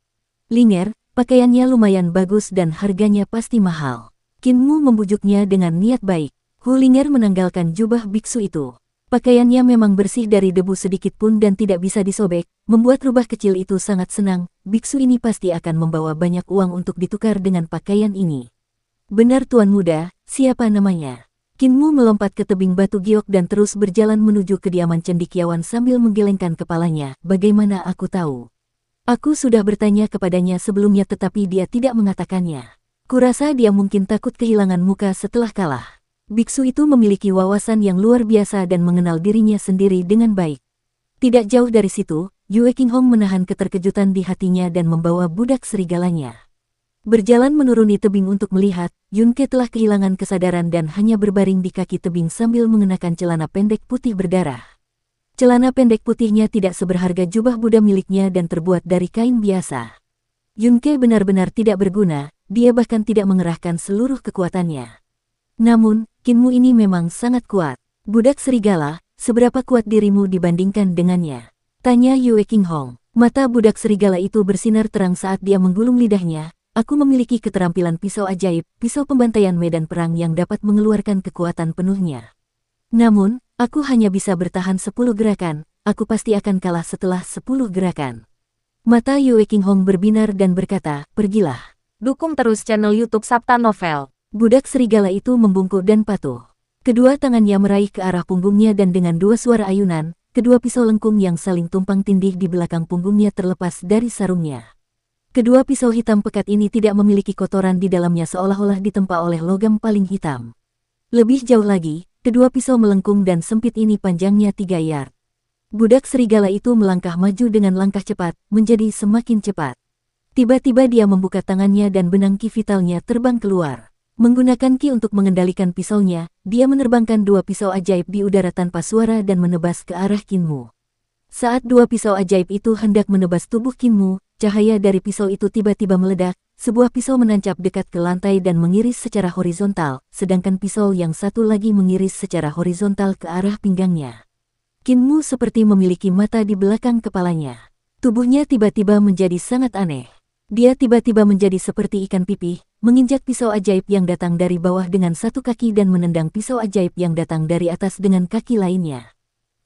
A: Linger, pakaiannya lumayan bagus dan harganya pasti mahal. Kinmu membujuknya dengan niat baik. Hulinger menanggalkan jubah biksu itu. Pakaiannya memang bersih dari debu sedikit pun dan tidak bisa disobek, membuat rubah kecil itu sangat senang, biksu ini pasti akan membawa banyak uang untuk ditukar dengan pakaian ini. Benar tuan muda, siapa namanya? Kinmu melompat ke tebing batu giok dan terus berjalan menuju kediaman cendekiawan sambil menggelengkan kepalanya, bagaimana aku tahu? Aku sudah bertanya kepadanya sebelumnya tetapi dia tidak mengatakannya. Kurasa dia mungkin takut kehilangan muka setelah kalah. Biksu itu memiliki wawasan yang luar biasa dan mengenal dirinya sendiri dengan baik. Tidak jauh dari situ, Yue Qinghong menahan keterkejutan di hatinya dan membawa budak serigalanya. Berjalan menuruni tebing untuk melihat, Yunke telah kehilangan kesadaran dan hanya berbaring di kaki tebing sambil mengenakan celana pendek putih berdarah. Celana pendek putihnya tidak seberharga jubah Buddha miliknya dan terbuat dari kain biasa. Yunke benar-benar tidak berguna, dia bahkan tidak mengerahkan seluruh kekuatannya. Namun, Kinmu ini memang sangat kuat. Budak serigala, seberapa kuat dirimu dibandingkan dengannya? Tanya Yue Qinghong. Mata budak serigala itu bersinar terang saat dia menggulung lidahnya. Aku memiliki keterampilan pisau ajaib, pisau pembantaian medan perang yang dapat mengeluarkan kekuatan penuhnya. Namun, aku hanya bisa bertahan 10 gerakan, aku pasti akan kalah setelah 10 gerakan. Mata Yue Qinghong berbinar dan berkata, pergilah.
B: Dukung terus channel YouTube Sabta Novel.
A: Budak serigala itu membungkuk dan patuh. Kedua tangannya meraih ke arah punggungnya dan dengan dua suara ayunan, kedua pisau lengkung yang saling tumpang tindih di belakang punggungnya terlepas dari sarungnya. Kedua pisau hitam pekat ini tidak memiliki kotoran di dalamnya seolah-olah ditempa oleh logam paling hitam. Lebih jauh lagi, kedua pisau melengkung dan sempit ini panjangnya 3 yard. Budak serigala itu melangkah maju dengan langkah cepat, menjadi semakin cepat. Tiba-tiba dia membuka tangannya dan benang ki vitalnya terbang keluar. Menggunakan ki untuk mengendalikan pisaunya, dia menerbangkan 2 pisau ajaib di udara tanpa suara dan menebas ke arah Kinmu. Saat 2 pisau ajaib itu hendak menebas tubuh Kinmu, cahaya dari pisau itu tiba-tiba meledak, sebuah pisau menancap dekat ke lantai dan mengiris secara horizontal, sedangkan pisau yang satu lagi mengiris secara horizontal ke arah pinggangnya. Kinmu seperti memiliki mata di belakang kepalanya. Tubuhnya tiba-tiba menjadi sangat aneh. Dia tiba-tiba menjadi seperti ikan pipih, menginjak pisau ajaib yang datang dari bawah dengan satu kaki dan menendang pisau ajaib yang datang dari atas dengan kaki lainnya.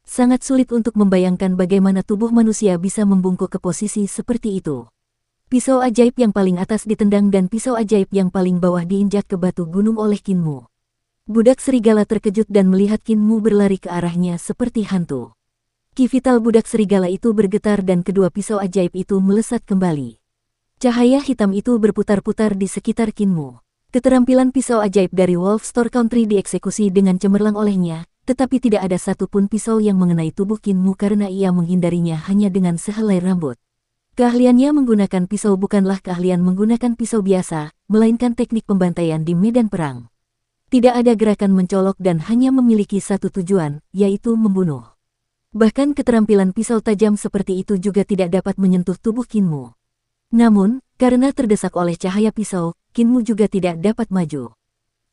A: Sangat sulit untuk membayangkan bagaimana tubuh manusia bisa membungkuk ke posisi seperti itu. Pisau ajaib yang paling atas ditendang dan pisau ajaib yang paling bawah diinjak ke batu gunung oleh Kinmu. Budak serigala terkejut dan melihat Kinmu berlari ke arahnya seperti hantu. Ki vital budak serigala itu bergetar dan kedua pisau ajaib itu melesat kembali. Cahaya hitam itu berputar-putar di sekitar Kinmu. Keterampilan pisau ajaib dari Wolf Store Country dieksekusi dengan cemerlang olehnya, tetapi tidak ada satupun pisau yang mengenai tubuh Kinmu karena ia menghindarinya hanya dengan sehelai rambut. Keahliannya menggunakan pisau bukanlah keahlian menggunakan pisau biasa, melainkan teknik pembantaian di medan perang. Tidak ada gerakan mencolok dan hanya memiliki satu tujuan, yaitu membunuh. Bahkan keterampilan pisau tajam seperti itu juga tidak dapat menyentuh tubuh Kinmu. Namun, karena terdesak oleh cahaya pisau, Kinmu juga tidak dapat maju.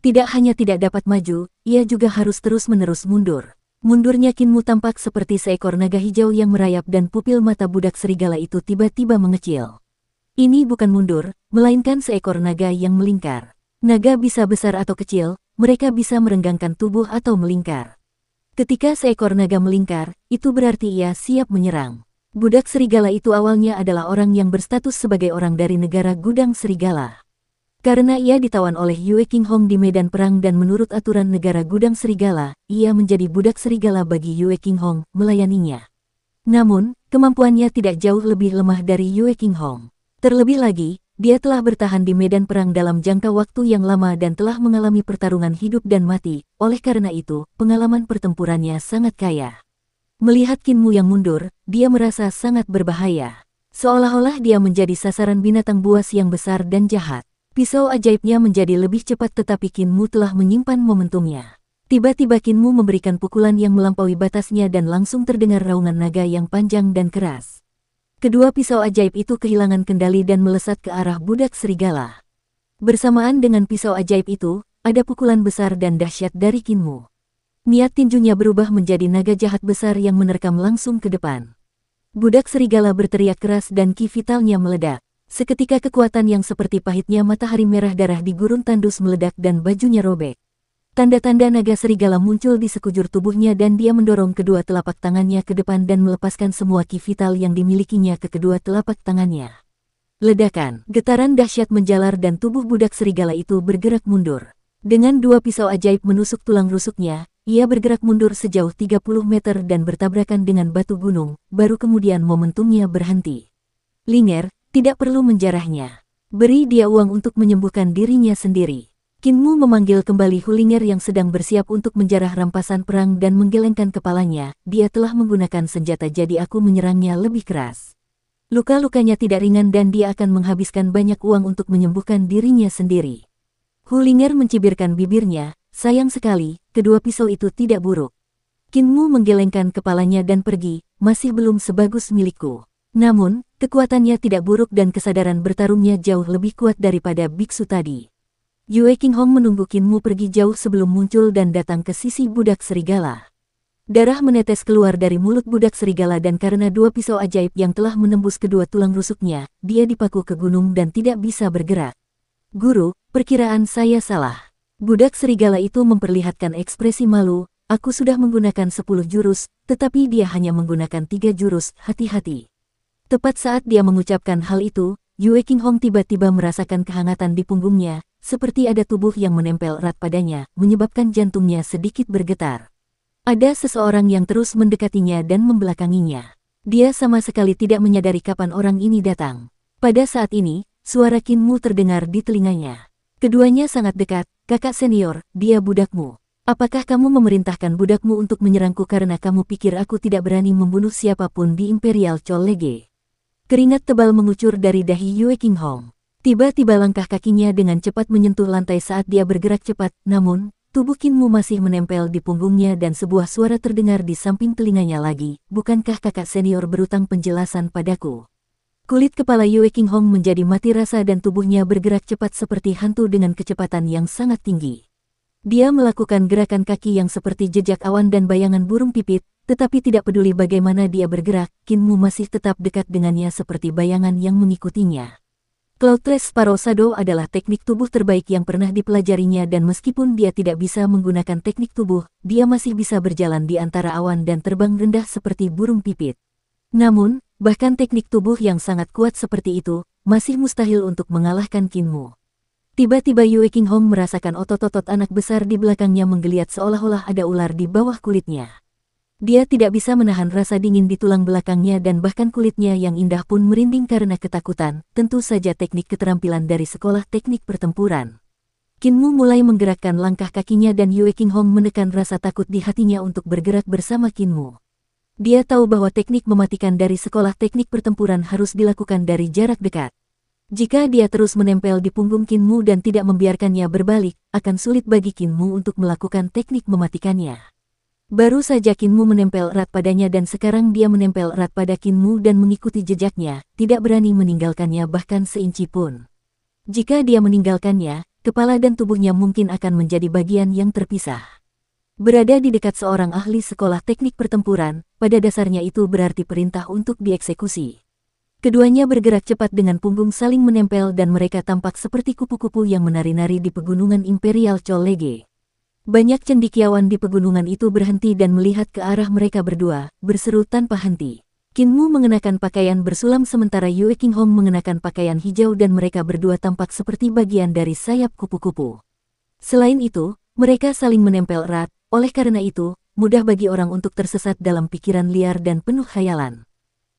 A: Tidak hanya tidak dapat maju, ia juga harus terus-menerus mundur. Mundurnya Kinmu tampak seperti seekor naga hijau yang merayap dan pupil mata budak serigala itu tiba-tiba mengecil. Ini bukan mundur, melainkan seekor naga yang melingkar. Naga bisa besar atau kecil, mereka bisa merenggangkan tubuh atau melingkar. Ketika seekor naga melingkar, itu berarti ia siap menyerang. Budak serigala itu awalnya adalah orang yang berstatus sebagai orang dari negara Gudang Serigala. Karena ia ditawan oleh Yue Qinghong di medan perang dan menurut aturan negara Gudang Serigala, ia menjadi budak serigala bagi Yue Qinghong, melayaninya. Namun, kemampuannya tidak jauh lebih lemah dari Yue Qinghong. Terlebih lagi, dia telah bertahan di medan perang dalam jangka waktu yang lama dan telah mengalami pertarungan hidup dan mati, oleh karena itu, pengalaman pertempurannya sangat kaya. Melihat Kinmu yang mundur, dia merasa sangat berbahaya. Seolah-olah dia menjadi sasaran binatang buas yang besar dan jahat. Pisau ajaibnya menjadi lebih cepat tetapi Kinmu telah menyimpan momentumnya. Tiba-tiba Kinmu memberikan pukulan yang melampaui batasnya dan langsung terdengar raungan naga yang panjang dan keras. Kedua pisau ajaib itu kehilangan kendali dan melesat ke arah budak serigala. Bersamaan dengan pisau ajaib itu, ada pukulan besar dan dahsyat dari Kinmu. Niat tinjunya berubah menjadi naga jahat besar yang menerkam langsung ke depan. Budak serigala berteriak keras dan ki vitalnya meledak. Seketika kekuatan yang seperti pahitnya matahari merah darah di gurun tandus meledak dan bajunya robek. Tanda-tanda naga serigala muncul di sekujur tubuhnya dan dia mendorong kedua telapak tangannya ke depan dan melepaskan semua ki vital yang dimilikinya ke kedua telapak tangannya. Ledakan, getaran dahsyat menjalar dan tubuh budak serigala itu bergerak mundur. Dengan dua pisau ajaib menusuk tulang rusuknya, ia bergerak mundur sejauh 30 meter dan bertabrakan dengan batu gunung, baru kemudian momentumnya berhenti. Linger, tidak perlu menjarahnya. Beri dia uang untuk menyembuhkan dirinya sendiri. Kinmu memanggil kembali Hulinger yang sedang bersiap untuk menjarah rampasan perang dan menggelengkan kepalanya, dia telah menggunakan senjata jadi aku menyerangnya lebih keras. Luka-lukanya tidak ringan dan dia akan menghabiskan banyak uang untuk menyembuhkan dirinya sendiri. Hulinger mencibirkan bibirnya, sayang sekali, kedua pisau itu tidak buruk. Kinmu menggelengkan kepalanya dan pergi, masih belum sebagus milikku. Namun, kekuatannya tidak buruk dan kesadaran bertarungnya jauh lebih kuat daripada biksu tadi. Yue Qinghong menunggu Kinmu pergi jauh sebelum muncul dan datang ke sisi budak serigala. Darah menetes keluar dari mulut budak serigala dan karena dua pisau ajaib yang telah menembus kedua tulang rusuknya, dia dipaku ke gunung dan tidak bisa bergerak. Guru, perkiraan saya salah. Budak serigala itu memperlihatkan ekspresi malu, aku sudah menggunakan 10 jurus, tetapi dia hanya menggunakan 3 jurus, hati-hati. Tepat saat dia mengucapkan hal itu, Yue Qinghong tiba-tiba merasakan kehangatan di punggungnya, seperti ada tubuh yang menempel erat padanya, menyebabkan jantungnya sedikit bergetar. Ada seseorang yang terus mendekatinya dan membelakanginya. Dia sama sekali tidak menyadari kapan orang ini datang. Pada saat ini, suara Kinmu terdengar di telinganya. Keduanya sangat dekat, kakak senior, dia budakmu. Apakah kamu memerintahkan budakmu untuk menyerangku karena kamu pikir aku tidak berani membunuh siapapun di Imperial College? Keringat tebal mengucur dari dahi Yue Qinghong. Tiba-tiba langkah kakinya dengan cepat menyentuh lantai saat dia bergerak cepat, namun, tubuh Kinmu masih menempel di punggungnya dan sebuah suara terdengar di samping telinganya lagi, bukankah kakak senior berutang penjelasan padaku? Kulit kepala Yue Qinghong menjadi mati rasa dan tubuhnya bergerak cepat seperti hantu dengan kecepatan yang sangat tinggi. Dia melakukan gerakan kaki yang seperti jejak awan dan bayangan burung pipit, tetapi tidak peduli bagaimana dia bergerak, Kinmu masih tetap dekat dengannya seperti bayangan yang mengikutinya. Cloudless Sparrow Shadow adalah teknik tubuh terbaik yang pernah dipelajarinya dan meskipun dia tidak bisa menggunakan teknik tubuh, dia masih bisa berjalan di antara awan dan terbang rendah seperti burung pipit. Namun, bahkan teknik tubuh yang sangat kuat seperti itu, masih mustahil untuk mengalahkan Kinmu. Tiba-tiba Yue Qinghong merasakan otot-otot anak besar di belakangnya menggeliat seolah-olah ada ular di bawah kulitnya. Dia tidak bisa menahan rasa dingin di tulang belakangnya dan bahkan kulitnya yang indah pun merinding karena ketakutan, tentu saja teknik keterampilan dari sekolah teknik pertempuran. Kinmu mulai menggerakkan langkah kakinya dan Yue Qinghong menekan rasa takut di hatinya untuk bergerak bersama Kinmu. Dia tahu bahwa teknik mematikan dari sekolah teknik pertempuran harus dilakukan dari jarak dekat. Jika dia terus menempel di punggung Kinmu dan tidak membiarkannya berbalik, akan sulit bagi Kinmu untuk melakukan teknik mematikannya. Baru saja Kinmu menempel erat padanya dan sekarang dia menempel erat pada Kinmu dan mengikuti jejaknya, tidak berani meninggalkannya bahkan seinci pun. Jika dia meninggalkannya, kepala dan tubuhnya mungkin akan menjadi bagian yang terpisah. Berada di dekat seorang ahli sekolah teknik pertempuran, pada dasarnya itu berarti perintah untuk dieksekusi. Keduanya bergerak cepat dengan punggung saling menempel dan mereka tampak seperti kupu-kupu yang menari-nari di pegunungan Imperial Cholege. Banyak cendekiawan di pegunungan itu berhenti dan melihat ke arah mereka berdua, berseru tanpa henti. Kinmu mengenakan pakaian bersulam sementara Yue Qinghong mengenakan pakaian hijau dan mereka berdua tampak seperti bagian dari sayap kupu-kupu. Selain itu, mereka saling menempel erat, oleh karena itu, mudah bagi orang untuk tersesat dalam pikiran liar dan penuh khayalan.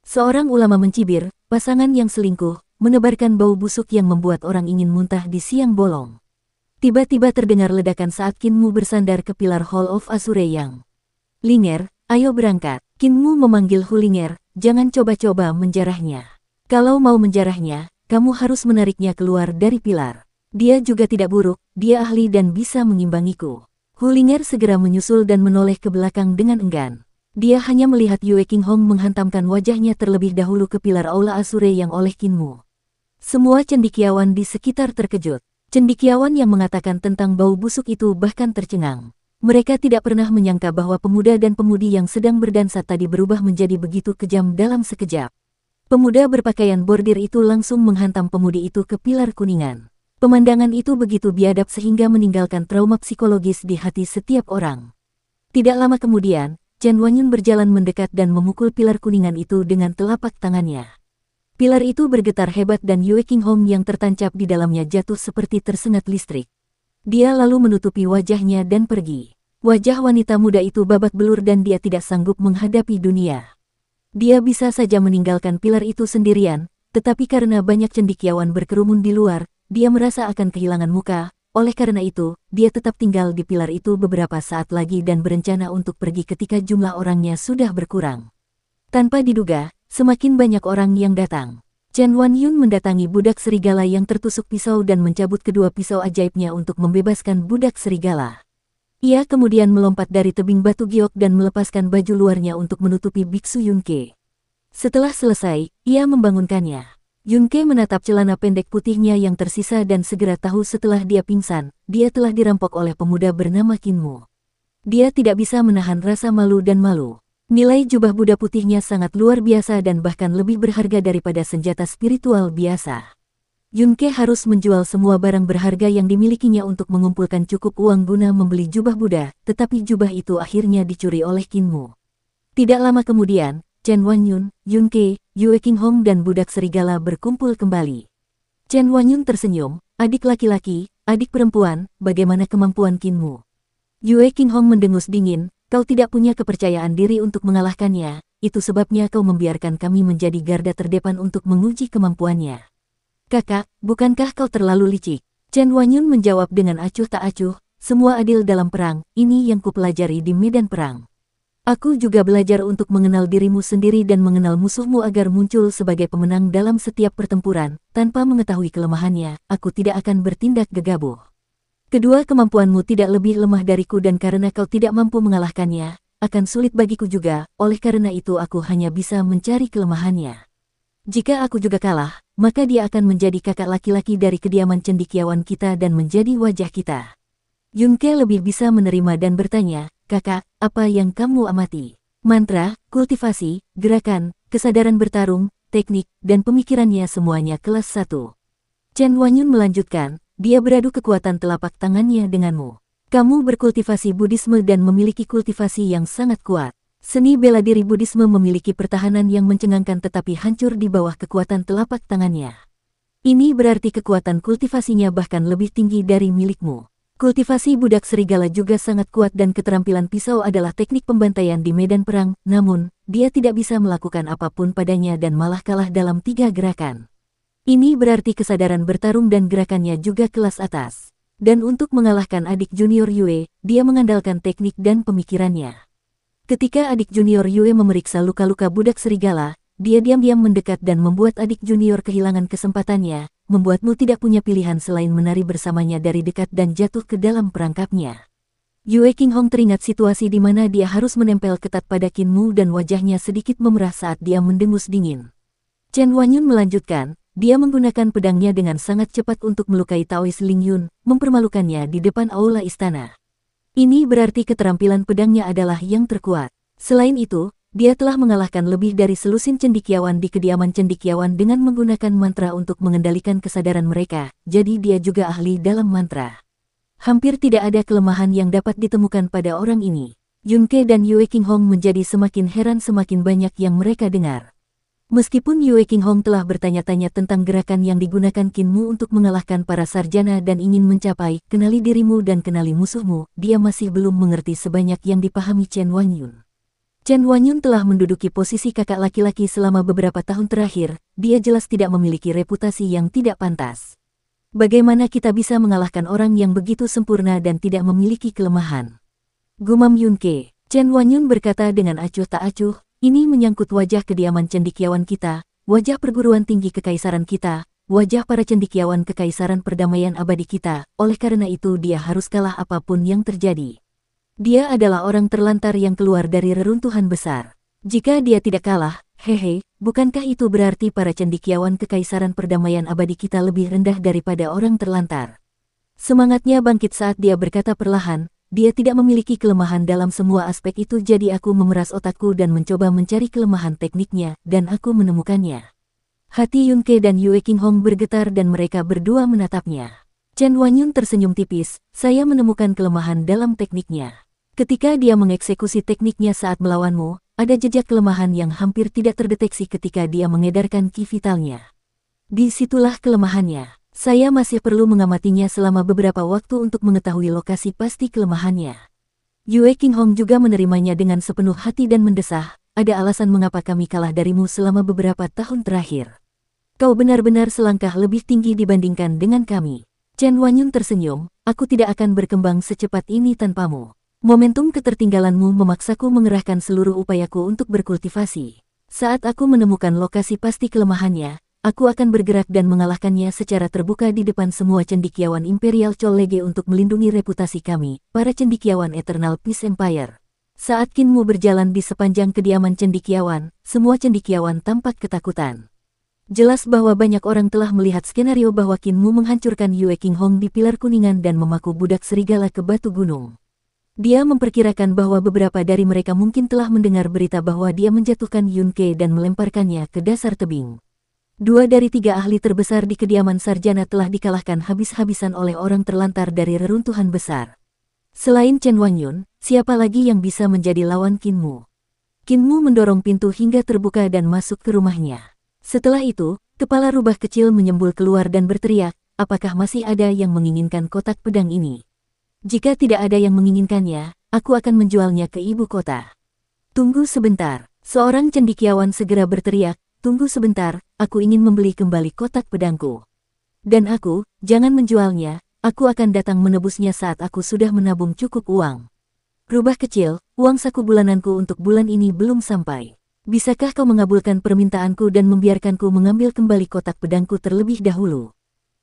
A: Seorang ulama mencibir, pasangan yang selingkuh, menebarkan bau busuk yang membuat orang ingin muntah di siang bolong. Tiba-tiba terdengar ledakan saat Kinmu bersandar ke pilar Hall of Azure yang. Linger, ayo berangkat. Kinmu memanggil Hulinger, jangan coba-coba menjarahnya. Kalau mau menjarahnya, kamu harus menariknya keluar dari pilar. Dia juga tidak buruk, dia ahli dan bisa mengimbangiku. Hulinger segera menyusul dan menoleh ke belakang dengan enggan. Dia hanya melihat Yue Qinghong menghantamkan wajahnya terlebih dahulu ke pilar Aula Azure yang oleh Kinmu. Semua cendekiawan di sekitar terkejut. Cendekiawan yang mengatakan tentang bau busuk itu bahkan tercengang. Mereka tidak pernah menyangka bahwa pemuda dan pemudi yang sedang berdansa tadi berubah menjadi begitu kejam dalam sekejap. Pemuda berpakaian bordir itu langsung menghantam pemudi itu ke pilar kuningan. Pemandangan itu begitu biadab sehingga meninggalkan trauma psikologis di hati setiap orang. Tidak lama kemudian, Chen Wanyun berjalan mendekat dan memukul pilar kuningan itu dengan telapak tangannya. Pilar itu bergetar hebat dan Yue Qinghong yang tertancap di dalamnya jatuh seperti tersengat listrik. Dia lalu menutupi wajahnya dan pergi. Wajah wanita muda itu babak belur dan dia tidak sanggup menghadapi dunia. Dia bisa saja meninggalkan pilar itu sendirian, tetapi karena banyak cendekiawan berkerumun di luar, dia merasa akan kehilangan muka. Oleh karena itu, dia tetap tinggal di pilar itu beberapa saat lagi dan berencana untuk pergi ketika jumlah orangnya sudah berkurang. Tanpa diduga, semakin banyak orang yang datang. Chen Wanyun mendatangi budak serigala yang tertusuk pisau dan mencabut kedua pisau ajaibnya untuk membebaskan budak serigala. Ia kemudian melompat dari tebing batu giok dan melepaskan baju luarnya untuk menutupi biksu Yunke. Setelah selesai, ia membangunkannya. Yunke menatap celana pendek putihnya yang tersisa dan segera tahu setelah dia pingsan, dia telah dirampok oleh pemuda bernama Kinmu. Dia tidak bisa menahan rasa malu dan malu. Nilai jubah Buddha putihnya sangat luar biasa dan bahkan lebih berharga daripada senjata spiritual biasa. Yunke harus menjual semua barang berharga yang dimilikinya untuk mengumpulkan cukup uang guna membeli jubah Buddha, tetapi jubah itu akhirnya dicuri oleh Kinmu. Tidak lama kemudian, Chen Wanyun, Yunke, Yue Qinghong dan budak serigala berkumpul kembali. Chen Wanyun tersenyum, adik laki-laki, adik perempuan, bagaimana kemampuan Kinmu? Yue Qinghong mendengus dingin. Kau tidak punya kepercayaan diri untuk mengalahkannya, itu sebabnya kau membiarkan kami menjadi garda terdepan untuk menguji kemampuannya. Kakak, bukankah kau terlalu licik? Chen Wanyun menjawab dengan acuh tak acuh, semua adil dalam perang, ini yang kupelajari di medan perang. Aku juga belajar untuk mengenal dirimu sendiri dan mengenal musuhmu agar muncul sebagai pemenang dalam setiap pertempuran, tanpa mengetahui kelemahannya, aku tidak akan bertindak gegabah. Kedua kemampuanmu tidak lebih lemah dariku dan karena kau tidak mampu mengalahkannya, akan sulit bagiku juga, oleh karena itu aku hanya bisa mencari kelemahannya. Jika aku juga kalah, maka dia akan menjadi kakak laki-laki dari kediaman cendekiawan kita dan menjadi wajah kita. Yunke lebih bisa menerima dan bertanya, kakak, apa yang kamu amati? Mantra, kultivasi, gerakan, kesadaran bertarung, teknik, dan pemikirannya semuanya kelas 1. Chen Huanyun melanjutkan, dia beradu kekuatan telapak tangannya denganmu. Kamu berkultivasi Buddhisme dan memiliki kultivasi yang sangat kuat. Seni bela diri Buddhisme memiliki pertahanan yang mencengangkan tetapi hancur di bawah kekuatan telapak tangannya. Ini berarti kekuatan kultivasinya bahkan lebih tinggi dari milikmu. Kultivasi budak serigala juga sangat kuat dan keterampilan pisau adalah teknik pembantaian di medan perang, namun, dia tidak bisa melakukan apapun padanya dan malah kalah dalam 3 gerakan. Ini berarti kesadaran bertarung dan gerakannya juga kelas atas. Dan untuk mengalahkan adik junior Yue, dia mengandalkan teknik dan pemikirannya. Ketika adik junior Yue memeriksa luka-luka budak serigala, dia diam-diam mendekat dan membuat adik junior kehilangan kesempatannya, membuatmu tidak punya pilihan selain menari bersamanya dari dekat dan jatuh ke dalam perangkapnya. Yue Qinghong teringat situasi di mana dia harus menempel ketat pada Qin Mu dan wajahnya sedikit memerah saat dia mendengus dingin. Chen Huanyun melanjutkan, dia menggunakan pedangnya dengan sangat cepat untuk melukai Taois Ling Yun, mempermalukannya di depan aula istana. Ini berarti keterampilan pedangnya adalah yang terkuat. Selain itu, dia telah mengalahkan lebih dari selusin cendekiawan di kediaman cendekiawan dengan menggunakan mantra untuk mengendalikan kesadaran mereka, jadi dia juga ahli dalam mantra. Hampir tidak ada kelemahan yang dapat ditemukan pada orang ini. Yun Ke dan Yue Qinghong menjadi semakin heran semakin banyak yang mereka dengar. Meskipun Yue Qinghong telah bertanya-tanya tentang gerakan yang digunakan Qin Mu untuk mengalahkan para sarjana dan ingin mencapai kenali dirimu dan kenali musuhmu, dia masih belum mengerti sebanyak yang dipahami Chen Huanyun. Chen Huanyun telah menduduki posisi kakak laki-laki selama beberapa tahun terakhir, dia jelas tidak memiliki reputasi yang tidak pantas. Bagaimana kita bisa mengalahkan orang yang begitu sempurna dan tidak memiliki kelemahan? Gumam Yun Ke. Chen Huanyun berkata dengan acuh tak acuh, ini menyangkut wajah kediaman cendekiawan kita, wajah perguruan tinggi kekaisaran kita, wajah para cendekiawan kekaisaran perdamaian abadi kita, oleh karena itu dia harus kalah apapun yang terjadi. Dia adalah orang terlantar yang keluar dari reruntuhan besar. Jika dia tidak kalah, hehe, bukankah itu berarti para cendekiawan kekaisaran perdamaian abadi kita lebih rendah daripada orang terlantar? Semangatnya bangkit saat dia berkata perlahan, dia tidak memiliki kelemahan dalam semua aspek itu jadi aku memeras otakku dan mencoba mencari kelemahan tekniknya, dan aku menemukannya. Hati Yun Ke dan Yue Qinghong bergetar dan mereka berdua menatapnya. Chen Huanyun tersenyum tipis, saya menemukan kelemahan dalam tekniknya. Ketika dia mengeksekusi tekniknya saat melawanmu, ada jejak kelemahan yang hampir tidak terdeteksi ketika dia mengedarkan ki vitalnya. Disitulah kelemahannya. Saya masih perlu mengamatinya selama beberapa waktu untuk mengetahui lokasi pasti kelemahannya. Yue Qinghong juga menerimanya dengan sepenuh hati dan mendesah, ada alasan mengapa kami kalah darimu selama beberapa tahun terakhir. Kau benar-benar selangkah lebih tinggi dibandingkan dengan kami. Chen Huanyun tersenyum, aku tidak akan berkembang secepat ini tanpamu. Momentum ketertinggalanmu memaksaku mengerahkan seluruh upayaku untuk berkultivasi. Saat aku menemukan lokasi pasti kelemahannya, aku akan bergerak dan mengalahkannya secara terbuka di depan semua cendekiawan Imperial Chollege untuk melindungi reputasi kami, para cendekiawan Eternal Peace Empire. Saat Qin Mu berjalan di sepanjang kediaman cendekiawan, semua cendekiawan tampak ketakutan. Jelas bahwa banyak orang telah melihat skenario bahwa Qin Mu menghancurkan Yue Qinghong di pilar kuningan dan memaku budak serigala ke batu gunung. Dia memperkirakan bahwa beberapa dari mereka mungkin telah mendengar berita bahwa dia menjatuhkan Yun Ke dan melemparkannya ke dasar tebing. 2 dari 3 ahli terbesar di kediaman sarjana telah dikalahkan habis-habisan oleh orang terlantar dari reruntuhan besar. Selain Chen Huanyun, siapa lagi yang bisa menjadi lawan Qin Mu? Qin Mu mendorong pintu hingga terbuka dan masuk ke rumahnya. Setelah itu, kepala rubah kecil menyembul keluar dan berteriak, apakah masih ada yang menginginkan kotak pedang ini? Jika tidak ada yang menginginkannya, aku akan menjualnya ke ibu kota. Tunggu sebentar, seorang cendekiawan segera berteriak, tunggu sebentar, aku ingin membeli kembali kotak pedangku. Dan aku, jangan menjualnya, aku akan datang menebusnya saat aku sudah menabung cukup uang. Rubah kecil, uang saku bulananku untuk bulan ini belum sampai. Bisakah kau mengabulkan permintaanku dan membiarkanku mengambil kembali kotak pedangku terlebih dahulu?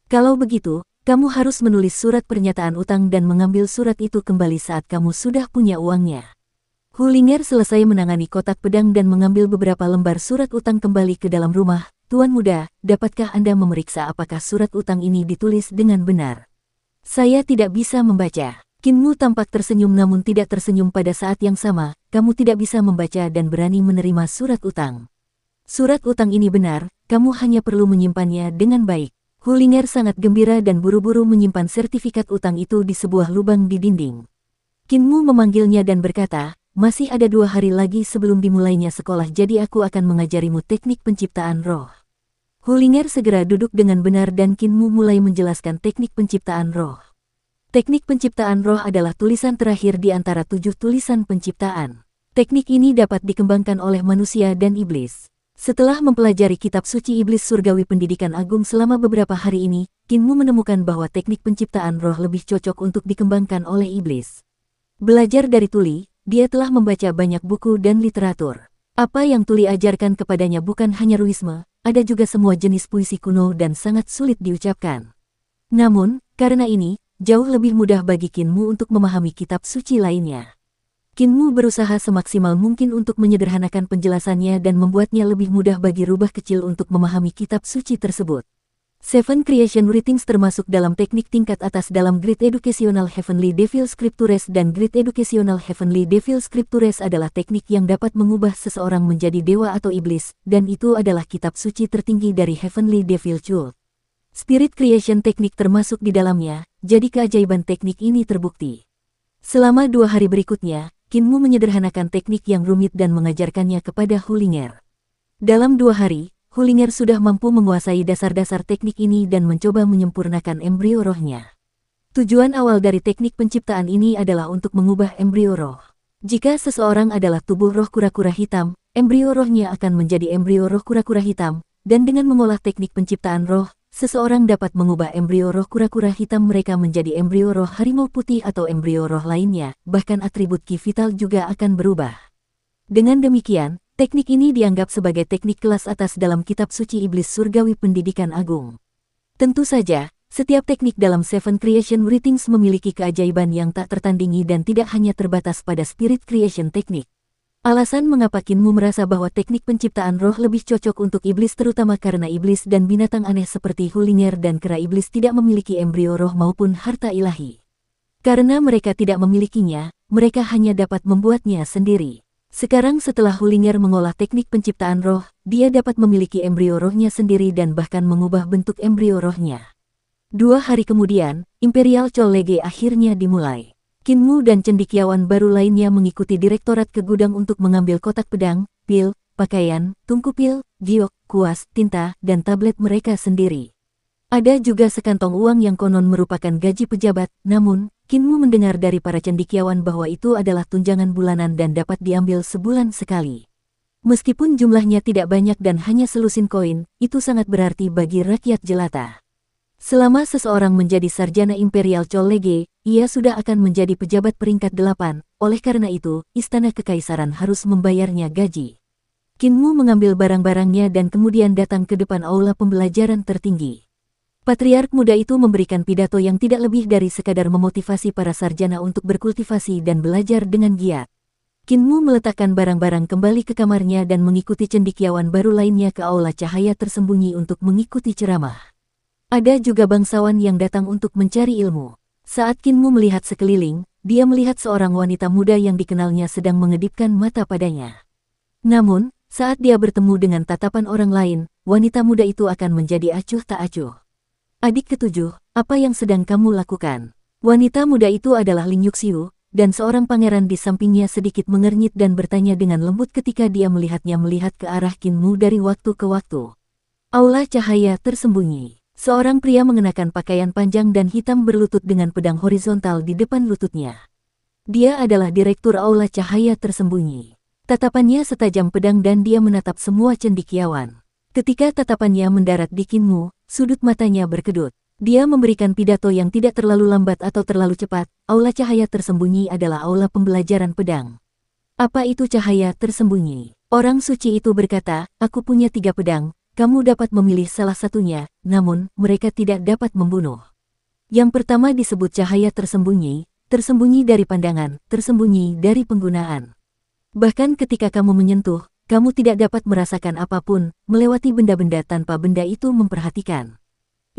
A: Kalau begitu, kamu harus menulis surat pernyataan utang dan mengambil surat itu kembali saat kamu sudah punya uangnya. Hulinger selesai menangani kotak pedang dan mengambil beberapa lembar surat utang kembali ke dalam rumah. Tuan muda, dapatkah Anda memeriksa apakah surat utang ini ditulis dengan benar? Saya tidak bisa membaca. Qin Mu tampak tersenyum namun tidak tersenyum pada saat yang sama. Kamu tidak bisa membaca dan berani menerima surat utang. Surat utang ini benar, kamu hanya perlu menyimpannya dengan baik. Hulinger sangat gembira dan buru-buru menyimpan sertifikat utang itu di sebuah lubang di dinding. Kinmu memanggilnya dan berkata, masih ada 2 hari lagi sebelum dimulainya sekolah, jadi aku akan mengajarimu teknik penciptaan roh. Hulinger segera duduk dengan benar dan Kinmu mulai menjelaskan teknik penciptaan roh. Teknik penciptaan roh adalah tulisan terakhir di antara 7 tulisan penciptaan. Teknik ini dapat dikembangkan oleh manusia dan iblis. Setelah mempelajari kitab suci iblis surgawi pendidikan agung selama beberapa hari ini, Kinmu menemukan bahwa teknik penciptaan roh lebih cocok untuk dikembangkan oleh iblis. Belajar dari Tuli, dia telah membaca banyak buku dan literatur. Apa yang Tuli ajarkan kepadanya bukan hanya ruisme, ada juga semua jenis puisi kuno dan sangat sulit diucapkan. Namun, karena ini, jauh lebih mudah bagi Kinmu untuk memahami kitab suci lainnya. Kinmu berusaha semaksimal mungkin untuk menyederhanakan penjelasannya dan membuatnya lebih mudah bagi rubah kecil untuk memahami kitab suci tersebut. Seven Creation Writings termasuk dalam teknik tingkat atas dalam Great Educational Heavenly Devil Scriptures, dan Great Educational Heavenly Devil Scriptures adalah teknik yang dapat mengubah seseorang menjadi dewa atau iblis, dan itu adalah kitab suci tertinggi dari Heavenly Devil Cult. Spirit Creation teknik termasuk di dalamnya, jadi keajaiban teknik ini terbukti. Selama 2 hari berikutnya, Kinmu menyederhanakan teknik yang rumit dan mengajarkannya kepada Hulinger. Dalam 2 hari, Hulinger sudah mampu menguasai dasar-dasar teknik ini dan mencoba menyempurnakan embrio rohnya. Tujuan awal dari teknik penciptaan ini adalah untuk mengubah embrio roh. Jika seseorang adalah tubuh roh kura-kura hitam, embrio rohnya akan menjadi embrio roh kura-kura hitam, dan dengan mengolah teknik penciptaan roh, seseorang dapat mengubah embrio roh kura-kura hitam mereka menjadi embrio roh harimau putih atau embrio roh lainnya, bahkan atribut ki vital juga akan berubah. Dengan demikian, teknik ini dianggap sebagai teknik kelas atas dalam kitab suci iblis surgawi pendidikan agung. Tentu saja, setiap teknik dalam Seven Creation Writings memiliki keajaiban yang tak tertandingi dan tidak hanya terbatas pada Spirit Creation teknik. Alasan mengapa Kinmu merasa bahwa teknik penciptaan roh lebih cocok untuk iblis terutama karena iblis dan binatang aneh seperti Hulinger dan kera iblis tidak memiliki embrio roh maupun harta ilahi. Karena mereka tidak memilikinya, mereka hanya dapat membuatnya sendiri. Sekarang setelah Hulinger mengolah teknik penciptaan roh, dia dapat memiliki embrio rohnya sendiri dan bahkan mengubah bentuk embrio rohnya. 2 hari kemudian, Imperial College akhirnya dimulai. Kinmu dan cendekiawan baru lainnya mengikuti direktorat ke gudang untuk mengambil kotak pedang, pil, pakaian, tungku pil, giok, kuas, tinta, dan tablet mereka sendiri. Ada juga sekantong uang yang konon merupakan gaji pejabat, namun, Kinmu mendengar dari para cendekiawan bahwa itu adalah tunjangan bulanan dan dapat diambil sebulan sekali. Meskipun jumlahnya tidak banyak dan hanya selusin koin, itu sangat berarti bagi rakyat jelata. Selama seseorang menjadi sarjana Imperial College, ia sudah akan menjadi pejabat peringkat 8, oleh karena itu, Istana Kekaisaran harus membayarnya gaji. Kinmu mengambil barang-barangnya dan kemudian datang ke depan aula pembelajaran tertinggi. Patriark muda itu memberikan pidato yang tidak lebih dari sekadar memotivasi para sarjana untuk berkultivasi dan belajar dengan giat. Kinmu meletakkan barang-barang kembali ke kamarnya dan mengikuti cendekiawan baru lainnya ke aula cahaya tersembunyi untuk mengikuti ceramah. Ada juga bangsawan yang datang untuk mencari ilmu. Saat Kinmu melihat sekeliling, dia melihat seorang wanita muda yang dikenalnya sedang mengedipkan mata padanya. Namun, saat dia bertemu dengan tatapan orang lain, wanita muda itu akan menjadi acuh tak acuh. Adik ketujuh, apa yang sedang kamu lakukan? Wanita muda itu adalah Ling Yuxiu, dan seorang pangeran di sampingnya sedikit mengernyit dan bertanya dengan lembut ketika dia melihatnya melihat ke arah Kinmu dari waktu ke waktu. Aula cahaya tersembunyi. Seorang pria mengenakan pakaian panjang dan hitam berlutut dengan pedang horizontal di depan lututnya. Dia adalah direktur aula cahaya tersembunyi. Tatapannya setajam pedang dan dia menatap semua cendekiawan. Ketika tatapannya mendarat di Kinmu, sudut matanya berkedut. Dia memberikan pidato yang tidak terlalu lambat atau terlalu cepat. Aula cahaya tersembunyi adalah aula pembelajaran pedang. Apa itu cahaya tersembunyi? Orang suci itu berkata, aku punya 3 pedang. Kamu dapat memilih salah satunya, namun mereka tidak dapat membunuh. Yang pertama disebut cahaya tersembunyi, tersembunyi dari pandangan, tersembunyi dari penggunaan. Bahkan ketika kamu menyentuh, kamu tidak dapat merasakan apapun, melewati benda-benda tanpa benda itu memperhatikan.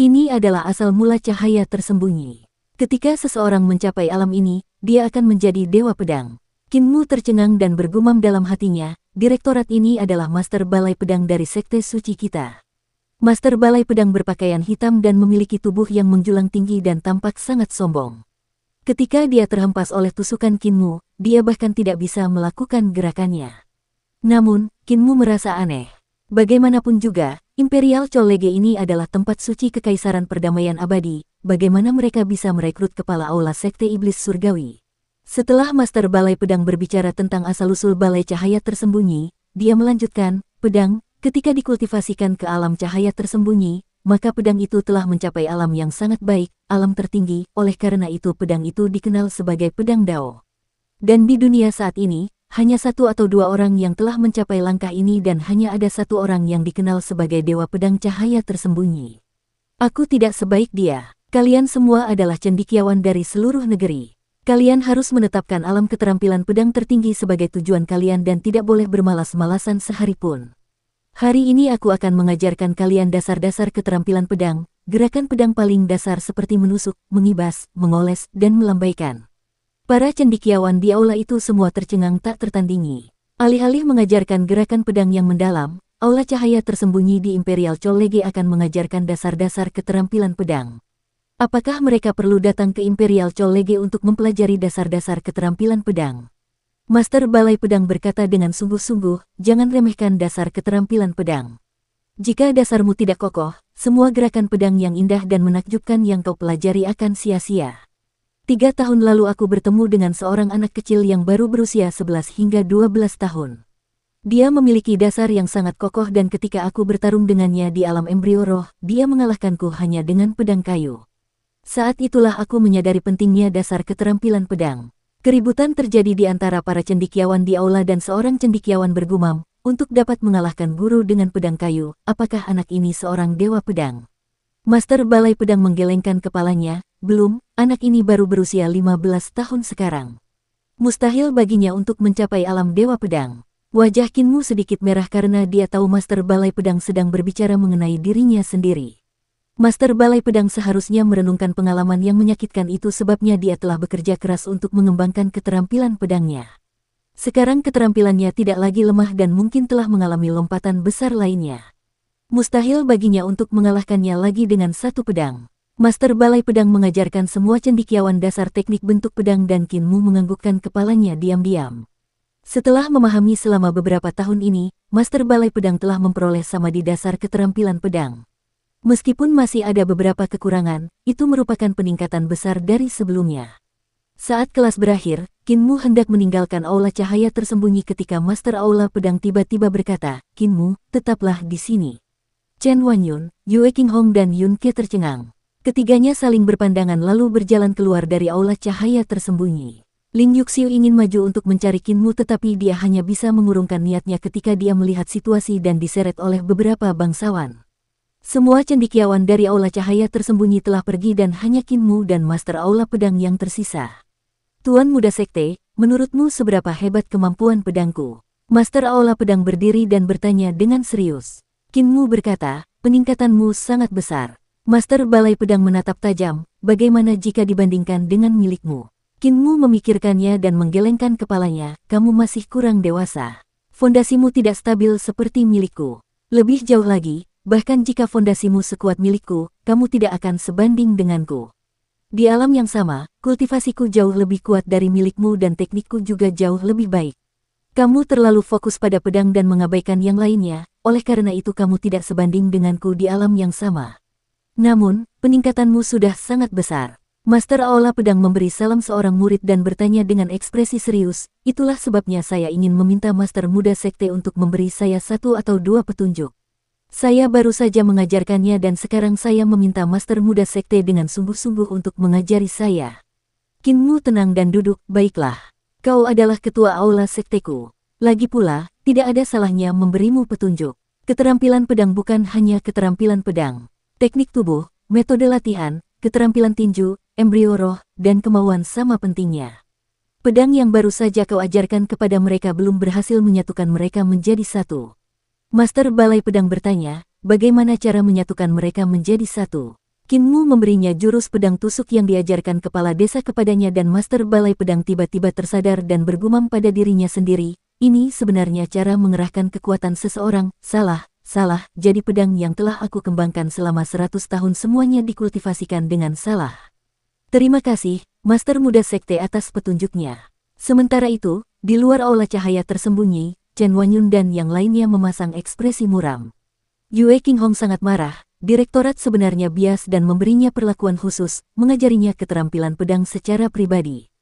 A: Ini adalah asal mula cahaya tersembunyi. Ketika seseorang mencapai alam ini, dia akan menjadi dewa pedang. Kinmu tercengang dan bergumam dalam hatinya, direktorat ini adalah master balai pedang dari sekte suci kita. Master Balai Pedang berpakaian hitam dan memiliki tubuh yang menjulang tinggi dan tampak sangat sombong. Ketika dia terhempas oleh tusukan Kinmu, dia bahkan tidak bisa melakukan gerakannya. Namun, Kinmu merasa aneh. Bagaimanapun juga, Imperial College ini adalah tempat suci kekaisaran perdamaian abadi. Bagaimana mereka bisa merekrut kepala aula sekte iblis surgawi? Setelah Master Balai Pedang berbicara tentang asal-usul Balai Cahaya Tersembunyi, dia melanjutkan, pedang, ketika dikultivasikan ke alam cahaya tersembunyi, maka pedang itu telah mencapai alam yang sangat baik, alam tertinggi, oleh karena itu pedang itu dikenal sebagai pedang Dao. Dan di dunia saat ini, hanya 1 atau 2 orang yang telah mencapai langkah ini dan hanya ada 1 orang yang dikenal sebagai Dewa Pedang Cahaya Tersembunyi. Aku tidak sebaik dia. Kalian semua adalah cendekiawan dari seluruh negeri. Kalian harus menetapkan alam keterampilan pedang tertinggi sebagai tujuan kalian dan tidak boleh bermalas-malasan sehari pun. Hari ini aku akan mengajarkan kalian dasar-dasar keterampilan pedang, gerakan pedang paling dasar seperti menusuk, mengibas, mengoles, dan melambaikan. Para cendekiawan di aula itu semua tercengang tak tertandingi. Alih-alih mengajarkan gerakan pedang yang mendalam, aula cahaya tersembunyi di Imperial College akan mengajarkan dasar-dasar keterampilan pedang. Apakah mereka perlu datang ke Imperial College untuk mempelajari dasar-dasar keterampilan pedang? Master Balai Pedang berkata dengan sungguh-sungguh, jangan remehkan dasar keterampilan pedang. Jika dasarmu tidak kokoh, semua gerakan pedang yang indah dan menakjubkan yang kau pelajari akan sia-sia. 3 tahun lalu aku bertemu dengan seorang anak kecil yang baru berusia 11 hingga 12 tahun. Dia memiliki dasar yang sangat kokoh dan ketika aku bertarung dengannya di alam embrio roh, dia mengalahkanku hanya dengan pedang kayu. Saat itulah aku menyadari pentingnya dasar keterampilan pedang. Keributan terjadi di antara para cendekiawan di aula dan seorang cendekiawan bergumam, untuk dapat mengalahkan guru dengan pedang kayu, apakah anak ini seorang dewa pedang? Master Balai Pedang menggelengkan kepalanya, belum, anak ini baru berusia 15 tahun sekarang. Mustahil baginya untuk mencapai alam dewa pedang. Wajah Kinmu sedikit merah karena dia tahu Master Balai Pedang sedang berbicara mengenai dirinya sendiri. Master Balai Pedang seharusnya merenungkan pengalaman yang menyakitkan itu sebabnya dia telah bekerja keras untuk mengembangkan keterampilan pedangnya. Sekarang keterampilannya tidak lagi lemah dan mungkin telah mengalami lompatan besar lainnya. Mustahil baginya untuk mengalahkannya lagi dengan 1 pedang. Master Balai Pedang mengajarkan semua cendekiawan dasar teknik bentuk pedang dan Kinmu menganggukkan kepalanya diam-diam. Setelah memahami selama beberapa tahun ini, Master Balai Pedang telah memperoleh samadhi dasar keterampilan pedang. Meskipun masih ada beberapa kekurangan, itu merupakan peningkatan besar dari sebelumnya. Saat kelas berakhir, Kinmu hendak meninggalkan aula cahaya tersembunyi ketika Master Aula Pedang tiba-tiba berkata, Kinmu, tetaplah di sini. Chen Wanyun, Yue Qinghong dan Yun Ke tercengang. Ketiganya saling berpandangan lalu berjalan keluar dari aula cahaya tersembunyi. Ling Yuxiu ingin maju untuk mencari Kinmu tetapi dia hanya bisa mengurungkan niatnya ketika dia melihat situasi dan diseret oleh beberapa bangsawan. Semua cendekiawan dari aula cahaya tersembunyi telah pergi dan hanya Kinmu dan Master Aula Pedang yang tersisa. Tuan Muda Sekte, menurutmu seberapa hebat kemampuan pedangku? Master Aula Pedang berdiri dan bertanya dengan serius. Kinmu berkata, peningkatanmu sangat besar. Master Balai Pedang menatap tajam, bagaimana jika dibandingkan dengan milikmu? Kinmu memikirkannya dan menggelengkan kepalanya, kamu masih kurang dewasa. Fondasimu tidak stabil seperti milikku. Lebih jauh lagi, bahkan jika fondasimu sekuat milikku, kamu tidak akan sebanding denganku. Di alam yang sama, kultivasiku jauh lebih kuat dari milikmu dan teknikku juga jauh lebih baik. Kamu terlalu fokus pada pedang dan mengabaikan yang lainnya, oleh karena itu kamu tidak sebanding denganku di alam yang sama. Namun, peningkatanmu sudah sangat besar. Master Aula Pedang memberi salam seorang murid dan bertanya dengan ekspresi serius, itulah sebabnya saya ingin meminta Master Muda Sekte untuk memberi saya 1 atau 2 petunjuk. Saya baru saja mengajarkannya dan sekarang saya meminta Master Muda Sekte dengan sungguh-sungguh untuk mengajari saya. Kinmu tenang dan duduk, baiklah. Kau adalah ketua aula sekteku. Lagi pula, tidak ada salahnya memberimu petunjuk. Keterampilan pedang bukan hanya keterampilan pedang. Teknik tubuh, metode latihan, keterampilan tinju, embrio roh, dan kemauan sama pentingnya. Pedang yang baru saja kau ajarkan kepada mereka belum berhasil menyatukan mereka menjadi satu. Master Balai Pedang bertanya, bagaimana cara menyatukan mereka menjadi satu? Kinmu memberinya jurus pedang tusuk yang diajarkan kepala desa kepadanya dan Master Balai Pedang tiba-tiba tersadar dan bergumam pada dirinya sendiri, ini sebenarnya cara mengerahkan kekuatan seseorang, salah, salah, jadi pedang yang telah aku kembangkan selama 100 tahun semuanya dikultivasikan dengan salah. Terima kasih, Master Muda Sekte atas petunjuknya. Sementara itu, di luar aula cahaya tersembunyi, Chen Wanyun dan yang lainnya memasang ekspresi muram. Yue Qinghong sangat marah, direktorat sebenarnya bias dan memberinya perlakuan khusus, mengajarinya keterampilan pedang secara pribadi.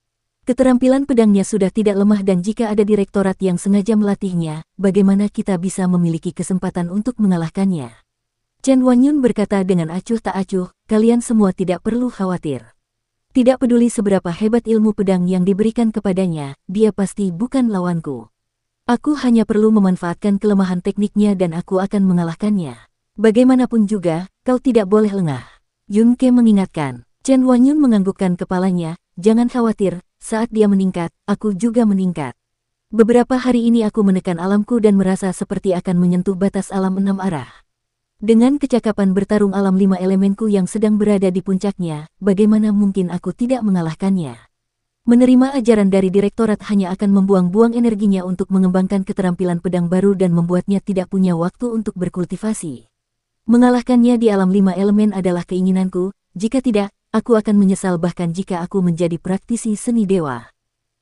A: Keterampilan pedangnya sudah tidak lemah dan jika ada direktorat yang sengaja melatihnya, bagaimana kita bisa memiliki kesempatan untuk mengalahkannya? Chen Wanyun berkata dengan acuh tak acuh, kalian semua tidak perlu khawatir. Tidak peduli seberapa hebat ilmu pedang yang diberikan kepadanya, dia pasti bukan lawanku. Aku hanya perlu memanfaatkan kelemahan tekniknya dan aku akan mengalahkannya. Bagaimanapun juga, kau tidak boleh lengah. Yun Ke mengingatkan. Chen Wanyun menganggukkan kepalanya, jangan khawatir, saat dia meningkat, aku juga meningkat. Beberapa hari ini aku menekan alamku dan merasa seperti akan menyentuh batas alam 6 arah. Dengan kecakapan bertarung alam 5 elemenku yang sedang berada di puncaknya, bagaimana mungkin aku tidak mengalahkannya? Menerima ajaran dari direktorat hanya akan membuang-buang energinya untuk mengembangkan keterampilan pedang baru dan membuatnya tidak punya waktu untuk berkultivasi. Mengalahkannya di alam 5 elemen adalah keinginanku, jika tidak, aku akan menyesal bahkan jika aku menjadi praktisi seni dewa.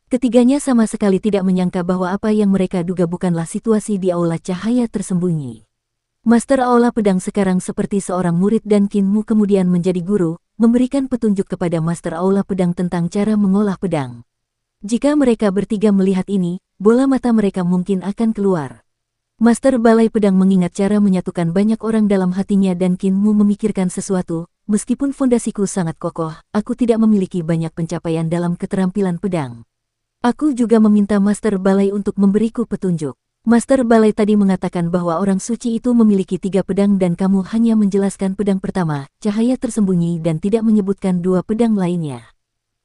A: Ketiganya sama sekali tidak menyangka bahwa apa yang mereka duga bukanlah situasi di aula cahaya tersembunyi. Master Aula Pedang sekarang seperti seorang murid dan Qin Mu kemudian menjadi guru, memberikan petunjuk kepada Master Aula Pedang tentang cara mengolah pedang. Jika mereka bertiga melihat ini, bola mata mereka mungkin akan keluar. Master Balai Pedang mengingat cara menyatukan banyak orang dalam hatinya dan Qin Mu memikirkan sesuatu, meskipun fondasiku sangat kokoh, aku tidak memiliki banyak pencapaian dalam keterampilan pedang. Aku juga meminta Master Balai untuk memberiku petunjuk. Master Balai tadi mengatakan bahwa orang suci itu memiliki 3 pedang dan kamu hanya menjelaskan pedang pertama, cahaya tersembunyi dan tidak menyebutkan 2 pedang lainnya.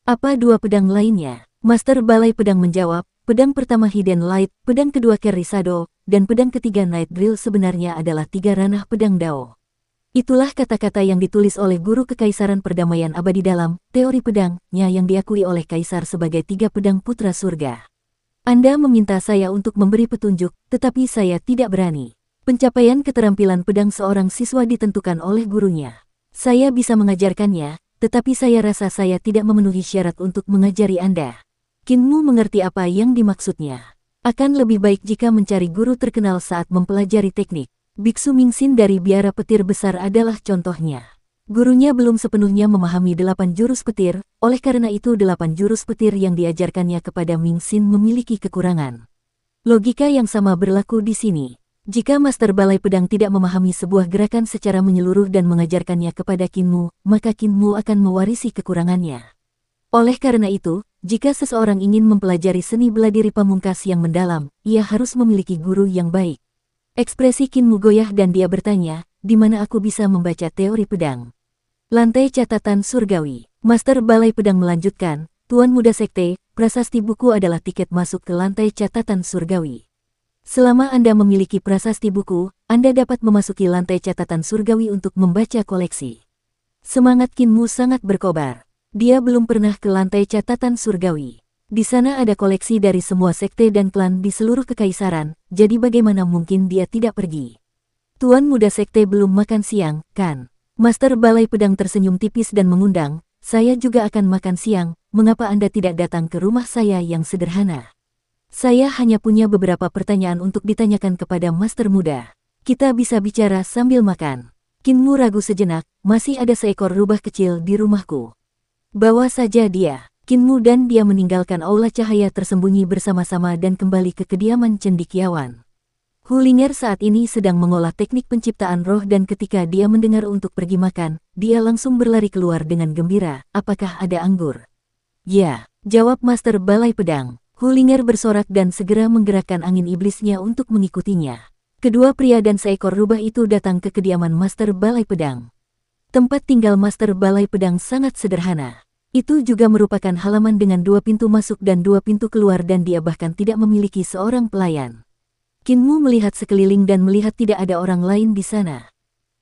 A: Apa 2 pedang lainnya? Master Balai Pedang menjawab, pedang pertama Hidden Light, pedang kedua Carry Shadow, dan pedang ketiga Night Drill sebenarnya adalah 3 ranah pedang Dao. Itulah kata-kata yang ditulis oleh guru Kekaisaran Perdamaian Abadi dalam teori pedangnya yang diakui oleh Kaisar sebagai 3 pedang putra surga. Anda meminta saya untuk memberi petunjuk, tetapi saya tidak berani. Pencapaian keterampilan pedang seorang siswa ditentukan oleh gurunya. Saya bisa mengajarkannya, tetapi saya rasa saya tidak memenuhi syarat untuk mengajari Anda. Qin Mu mengerti apa yang dimaksudnya. Akan lebih baik jika mencari guru terkenal saat mempelajari teknik. Biksu Mingxin dari biara petir besar adalah contohnya. Gurunya belum sepenuhnya memahami 8 jurus petir, oleh karena itu 8 jurus petir yang diajarkannya kepada Mingxin memiliki kekurangan. Logika yang sama berlaku di sini. Jika Master Balai Pedang tidak memahami sebuah gerakan secara menyeluruh dan mengajarkannya kepada Qin Mu, maka Qin Mu akan mewarisi kekurangannya. Oleh karena itu, jika seseorang ingin mempelajari seni bela diri pamungkas yang mendalam, ia harus memiliki guru yang baik. Ekspresi Qin Mu goyah dan dia bertanya, di mana aku bisa membaca teori pedang? Lantai catatan surgawi. Master Balai Pedang melanjutkan, Tuan Muda Sekte, prasasti buku adalah tiket masuk ke lantai catatan surgawi. Selama Anda memiliki prasasti buku, Anda dapat memasuki lantai catatan surgawi untuk membaca koleksi. Semangat Qin Mu sangat berkobar. Dia belum pernah ke lantai catatan surgawi. Di sana ada koleksi dari semua sekte dan klan di seluruh kekaisaran, jadi bagaimana mungkin dia tidak pergi? Tuan Muda Sekte belum makan siang, kan? Master Balai Pedang tersenyum tipis dan mengundang, saya juga akan makan siang, mengapa Anda tidak datang ke rumah saya yang sederhana? Saya hanya punya beberapa pertanyaan untuk ditanyakan kepada Master Muda. Kita bisa bicara sambil makan. Qin Mu ragu sejenak, masih ada seekor rubah kecil di rumahku. Bawa saja dia. Qin Mu dan dia meninggalkan aula cahaya tersembunyi bersama-sama dan kembali ke kediaman cendekiawan. Hulinger saat ini sedang mengolah teknik penciptaan roh dan ketika dia mendengar untuk pergi makan, dia langsung berlari keluar dengan gembira. Apakah ada anggur? Ya, jawab Master Balai Pedang. Hulinger bersorak dan segera menggerakkan angin iblisnya untuk mengikutinya. Kedua pria dan seekor rubah itu datang ke kediaman Master Balai Pedang. Tempat tinggal Master Balai Pedang sangat sederhana. Itu juga merupakan halaman dengan 2 pintu masuk dan 2 pintu keluar dan dia bahkan tidak memiliki seorang pelayan. Qin Mu melihat sekeliling dan melihat tidak ada orang lain di sana.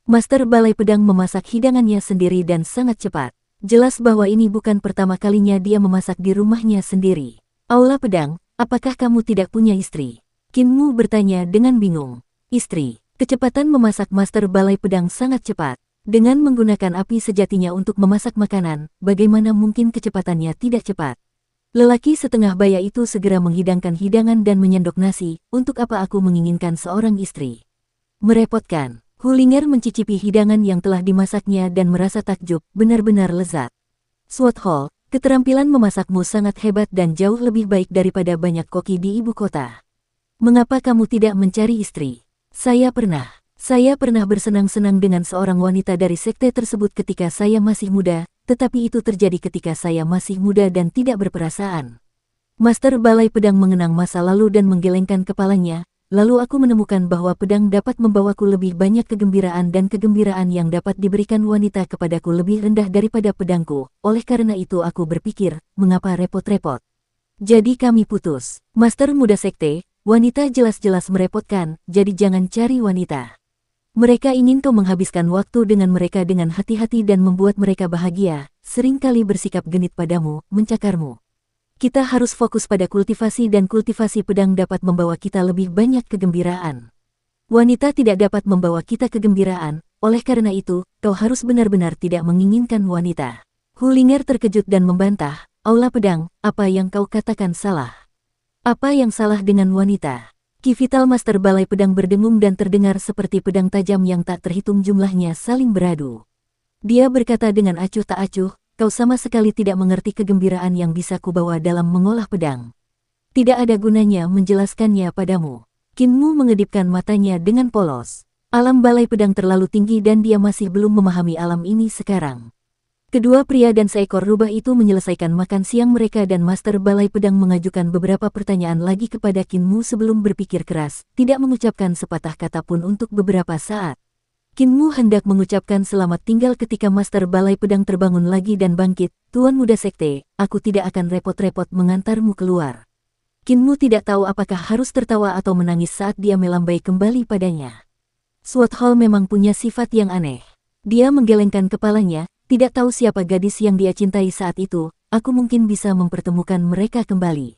A: Master Balai Pedang memasak hidangannya sendiri dan sangat cepat. Jelas bahwa ini bukan pertama kalinya dia memasak di rumahnya sendiri. Aula Pedang, apakah kamu tidak punya istri? Qin Mu bertanya dengan bingung. Istri? Kecepatan memasak Master Balai Pedang sangat cepat. Dengan menggunakan api sejatinya untuk memasak makanan, bagaimana mungkin kecepatannya tidak cepat? Lelaki setengah baya itu segera menghidangkan hidangan dan menyendok nasi. Untuk apa aku menginginkan seorang istri? Merepotkan. Hulinger mencicipi hidangan yang telah dimasaknya dan merasa takjub, benar-benar lezat. Swathol, keterampilan memasakmu sangat hebat dan jauh lebih baik daripada banyak koki di ibu kota. Mengapa kamu tidak mencari istri? Saya pernah bersenang-senang dengan seorang wanita dari sekte tersebut ketika saya masih muda, tetapi itu terjadi ketika saya masih muda dan tidak berperasaan. Master Balai Pedang mengenang masa lalu dan menggelengkan kepalanya. Lalu aku menemukan bahwa pedang dapat membawaku lebih banyak kegembiraan dan kegembiraan yang dapat diberikan wanita kepadaku lebih rendah daripada pedangku. Oleh karena itu aku berpikir, mengapa repot-repot? Jadi kami putus. Master muda sekte, wanita jelas-jelas merepotkan, jadi jangan cari wanita. Mereka ingin kau menghabiskan waktu dengan mereka dengan hati-hati dan membuat mereka bahagia, seringkali bersikap genit padamu, mencakarmu. Kita harus fokus pada kultivasi dan kultivasi pedang dapat membawa kita lebih banyak kegembiraan. Wanita tidak dapat membawa kita kegembiraan, oleh karena itu, kau harus benar-benar tidak menginginkan wanita. Hulinger terkejut dan membantah, Aula Pedang, apa yang kau katakan salah? Apa yang salah dengan wanita? Ki vital Master Balai Pedang berdengung dan terdengar seperti pedang tajam yang tak terhitung jumlahnya saling beradu. Dia berkata dengan acuh tak acuh, kau sama sekali tidak mengerti kegembiraan yang bisa kubawa dalam mengolah pedang. Tidak ada gunanya menjelaskannya padamu. Kinmu mengedipkan matanya dengan polos. Alam Balai Pedang terlalu tinggi dan dia masih belum memahami alam ini sekarang. Kedua pria dan seekor rubah itu menyelesaikan makan siang mereka dan Master Balai Pedang mengajukan beberapa pertanyaan lagi kepada Kinmu sebelum berpikir keras, tidak mengucapkan sepatah kata pun untuk beberapa saat. Kinmu hendak mengucapkan selamat tinggal ketika Master Balai Pedang terbangun lagi dan bangkit, Tuan Muda Sekte, aku tidak akan repot-repot mengantarmu keluar. Kinmu tidak tahu apakah harus tertawa atau menangis saat dia melambai kembali padanya. Swathol memang punya sifat yang aneh. Dia menggelengkan kepalanya, tidak tahu siapa gadis yang dia cintai saat itu, aku mungkin bisa mempertemukan mereka kembali.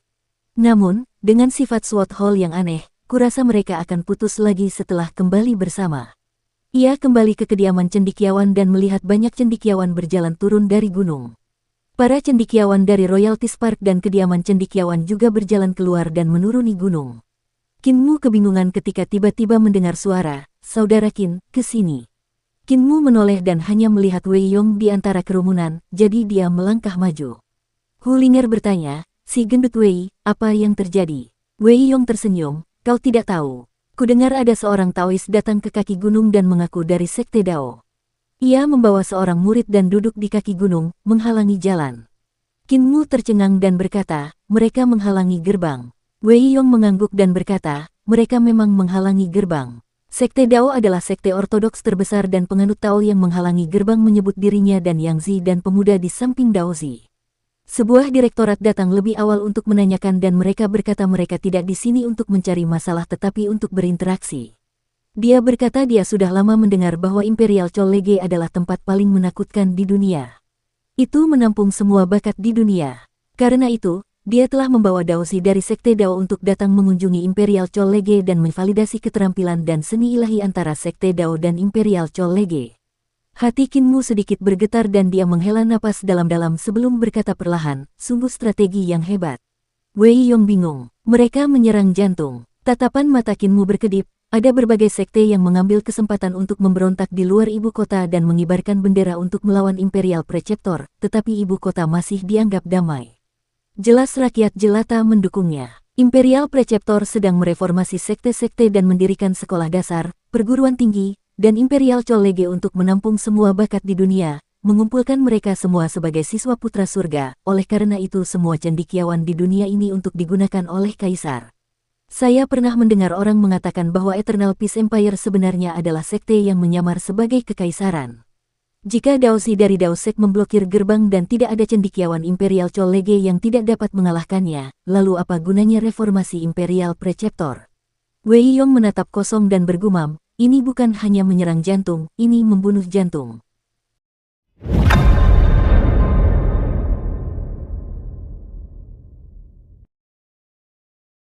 A: Namun, dengan sifat Swathol yang aneh, kurasa mereka akan putus lagi setelah kembali bersama. Ia kembali ke kediaman cendekiawan dan melihat banyak cendekiawan berjalan turun dari gunung. Para cendekiawan dari Royalty Park dan kediaman cendekiawan juga berjalan keluar dan menuruni gunung. Kinmu kebingungan ketika tiba-tiba mendengar suara, "Saudara Qin, ke sini." Kinmu menoleh dan hanya melihat Wei Yong di antara kerumunan, jadi dia melangkah maju. Hulinger bertanya, "Si gendut Wei, apa yang terjadi?" Wei Yong tersenyum, "Kau tidak tahu. Kudengar ada seorang Taois datang ke kaki gunung dan mengaku dari Sekte Dao. Ia membawa seorang murid dan duduk di kaki gunung, menghalangi jalan." Kinmu tercengang dan berkata, "Mereka menghalangi gerbang." Wei Yong mengangguk dan berkata, "Mereka memang menghalangi gerbang. Sekte Dao adalah sekte ortodoks terbesar dan penganut Tao yang menghalangi gerbang menyebut dirinya dan Yang Zi dan pemuda di samping Dao Zi. Sebuah direktorat datang lebih awal untuk menanyakan dan mereka berkata mereka tidak di sini untuk mencari masalah tetapi untuk berinteraksi." Dia berkata dia sudah lama mendengar bahwa Imperial College adalah tempat paling menakutkan di dunia. Itu menampung semua bakat di dunia. Karena itu, dia telah membawa Dao Zi dari Sekte Dao untuk datang mengunjungi Imperial College dan memvalidasi keterampilan dan seni ilahi antara Sekte Dao dan Imperial College. Hati Kinmu sedikit bergetar dan dia menghela napas dalam-dalam sebelum berkata perlahan, "Sungguh strategi yang hebat." Wei Yong bingung. Mereka menyerang jantung. Tatapan mata Kinmu berkedip. Ada berbagai sekte yang mengambil kesempatan untuk memberontak di luar ibu kota dan mengibarkan bendera untuk melawan Imperial Preceptor, tetapi ibu kota masih dianggap damai. Jelas rakyat jelata mendukungnya. Imperial Preceptor sedang mereformasi sekte-sekte dan mendirikan sekolah dasar, perguruan tinggi, dan Imperial College untuk menampung semua bakat di dunia, mengumpulkan mereka semua sebagai siswa putra surga. Oleh karena itu semua cendekiawan di dunia ini untuk digunakan oleh Kaisar. Saya pernah mendengar orang mengatakan bahwa Eternal Peace Empire sebenarnya adalah sekte yang menyamar sebagai kekaisaran. Jika Dao Zi dari Dao Sek memblokir gerbang dan tidak ada cendekiawan Imperial College yang tidak dapat mengalahkannya, lalu apa gunanya reformasi Imperial Preceptor? Wei Yong menatap kosong dan bergumam, "Ini bukan hanya menyerang jantung, ini membunuh jantung."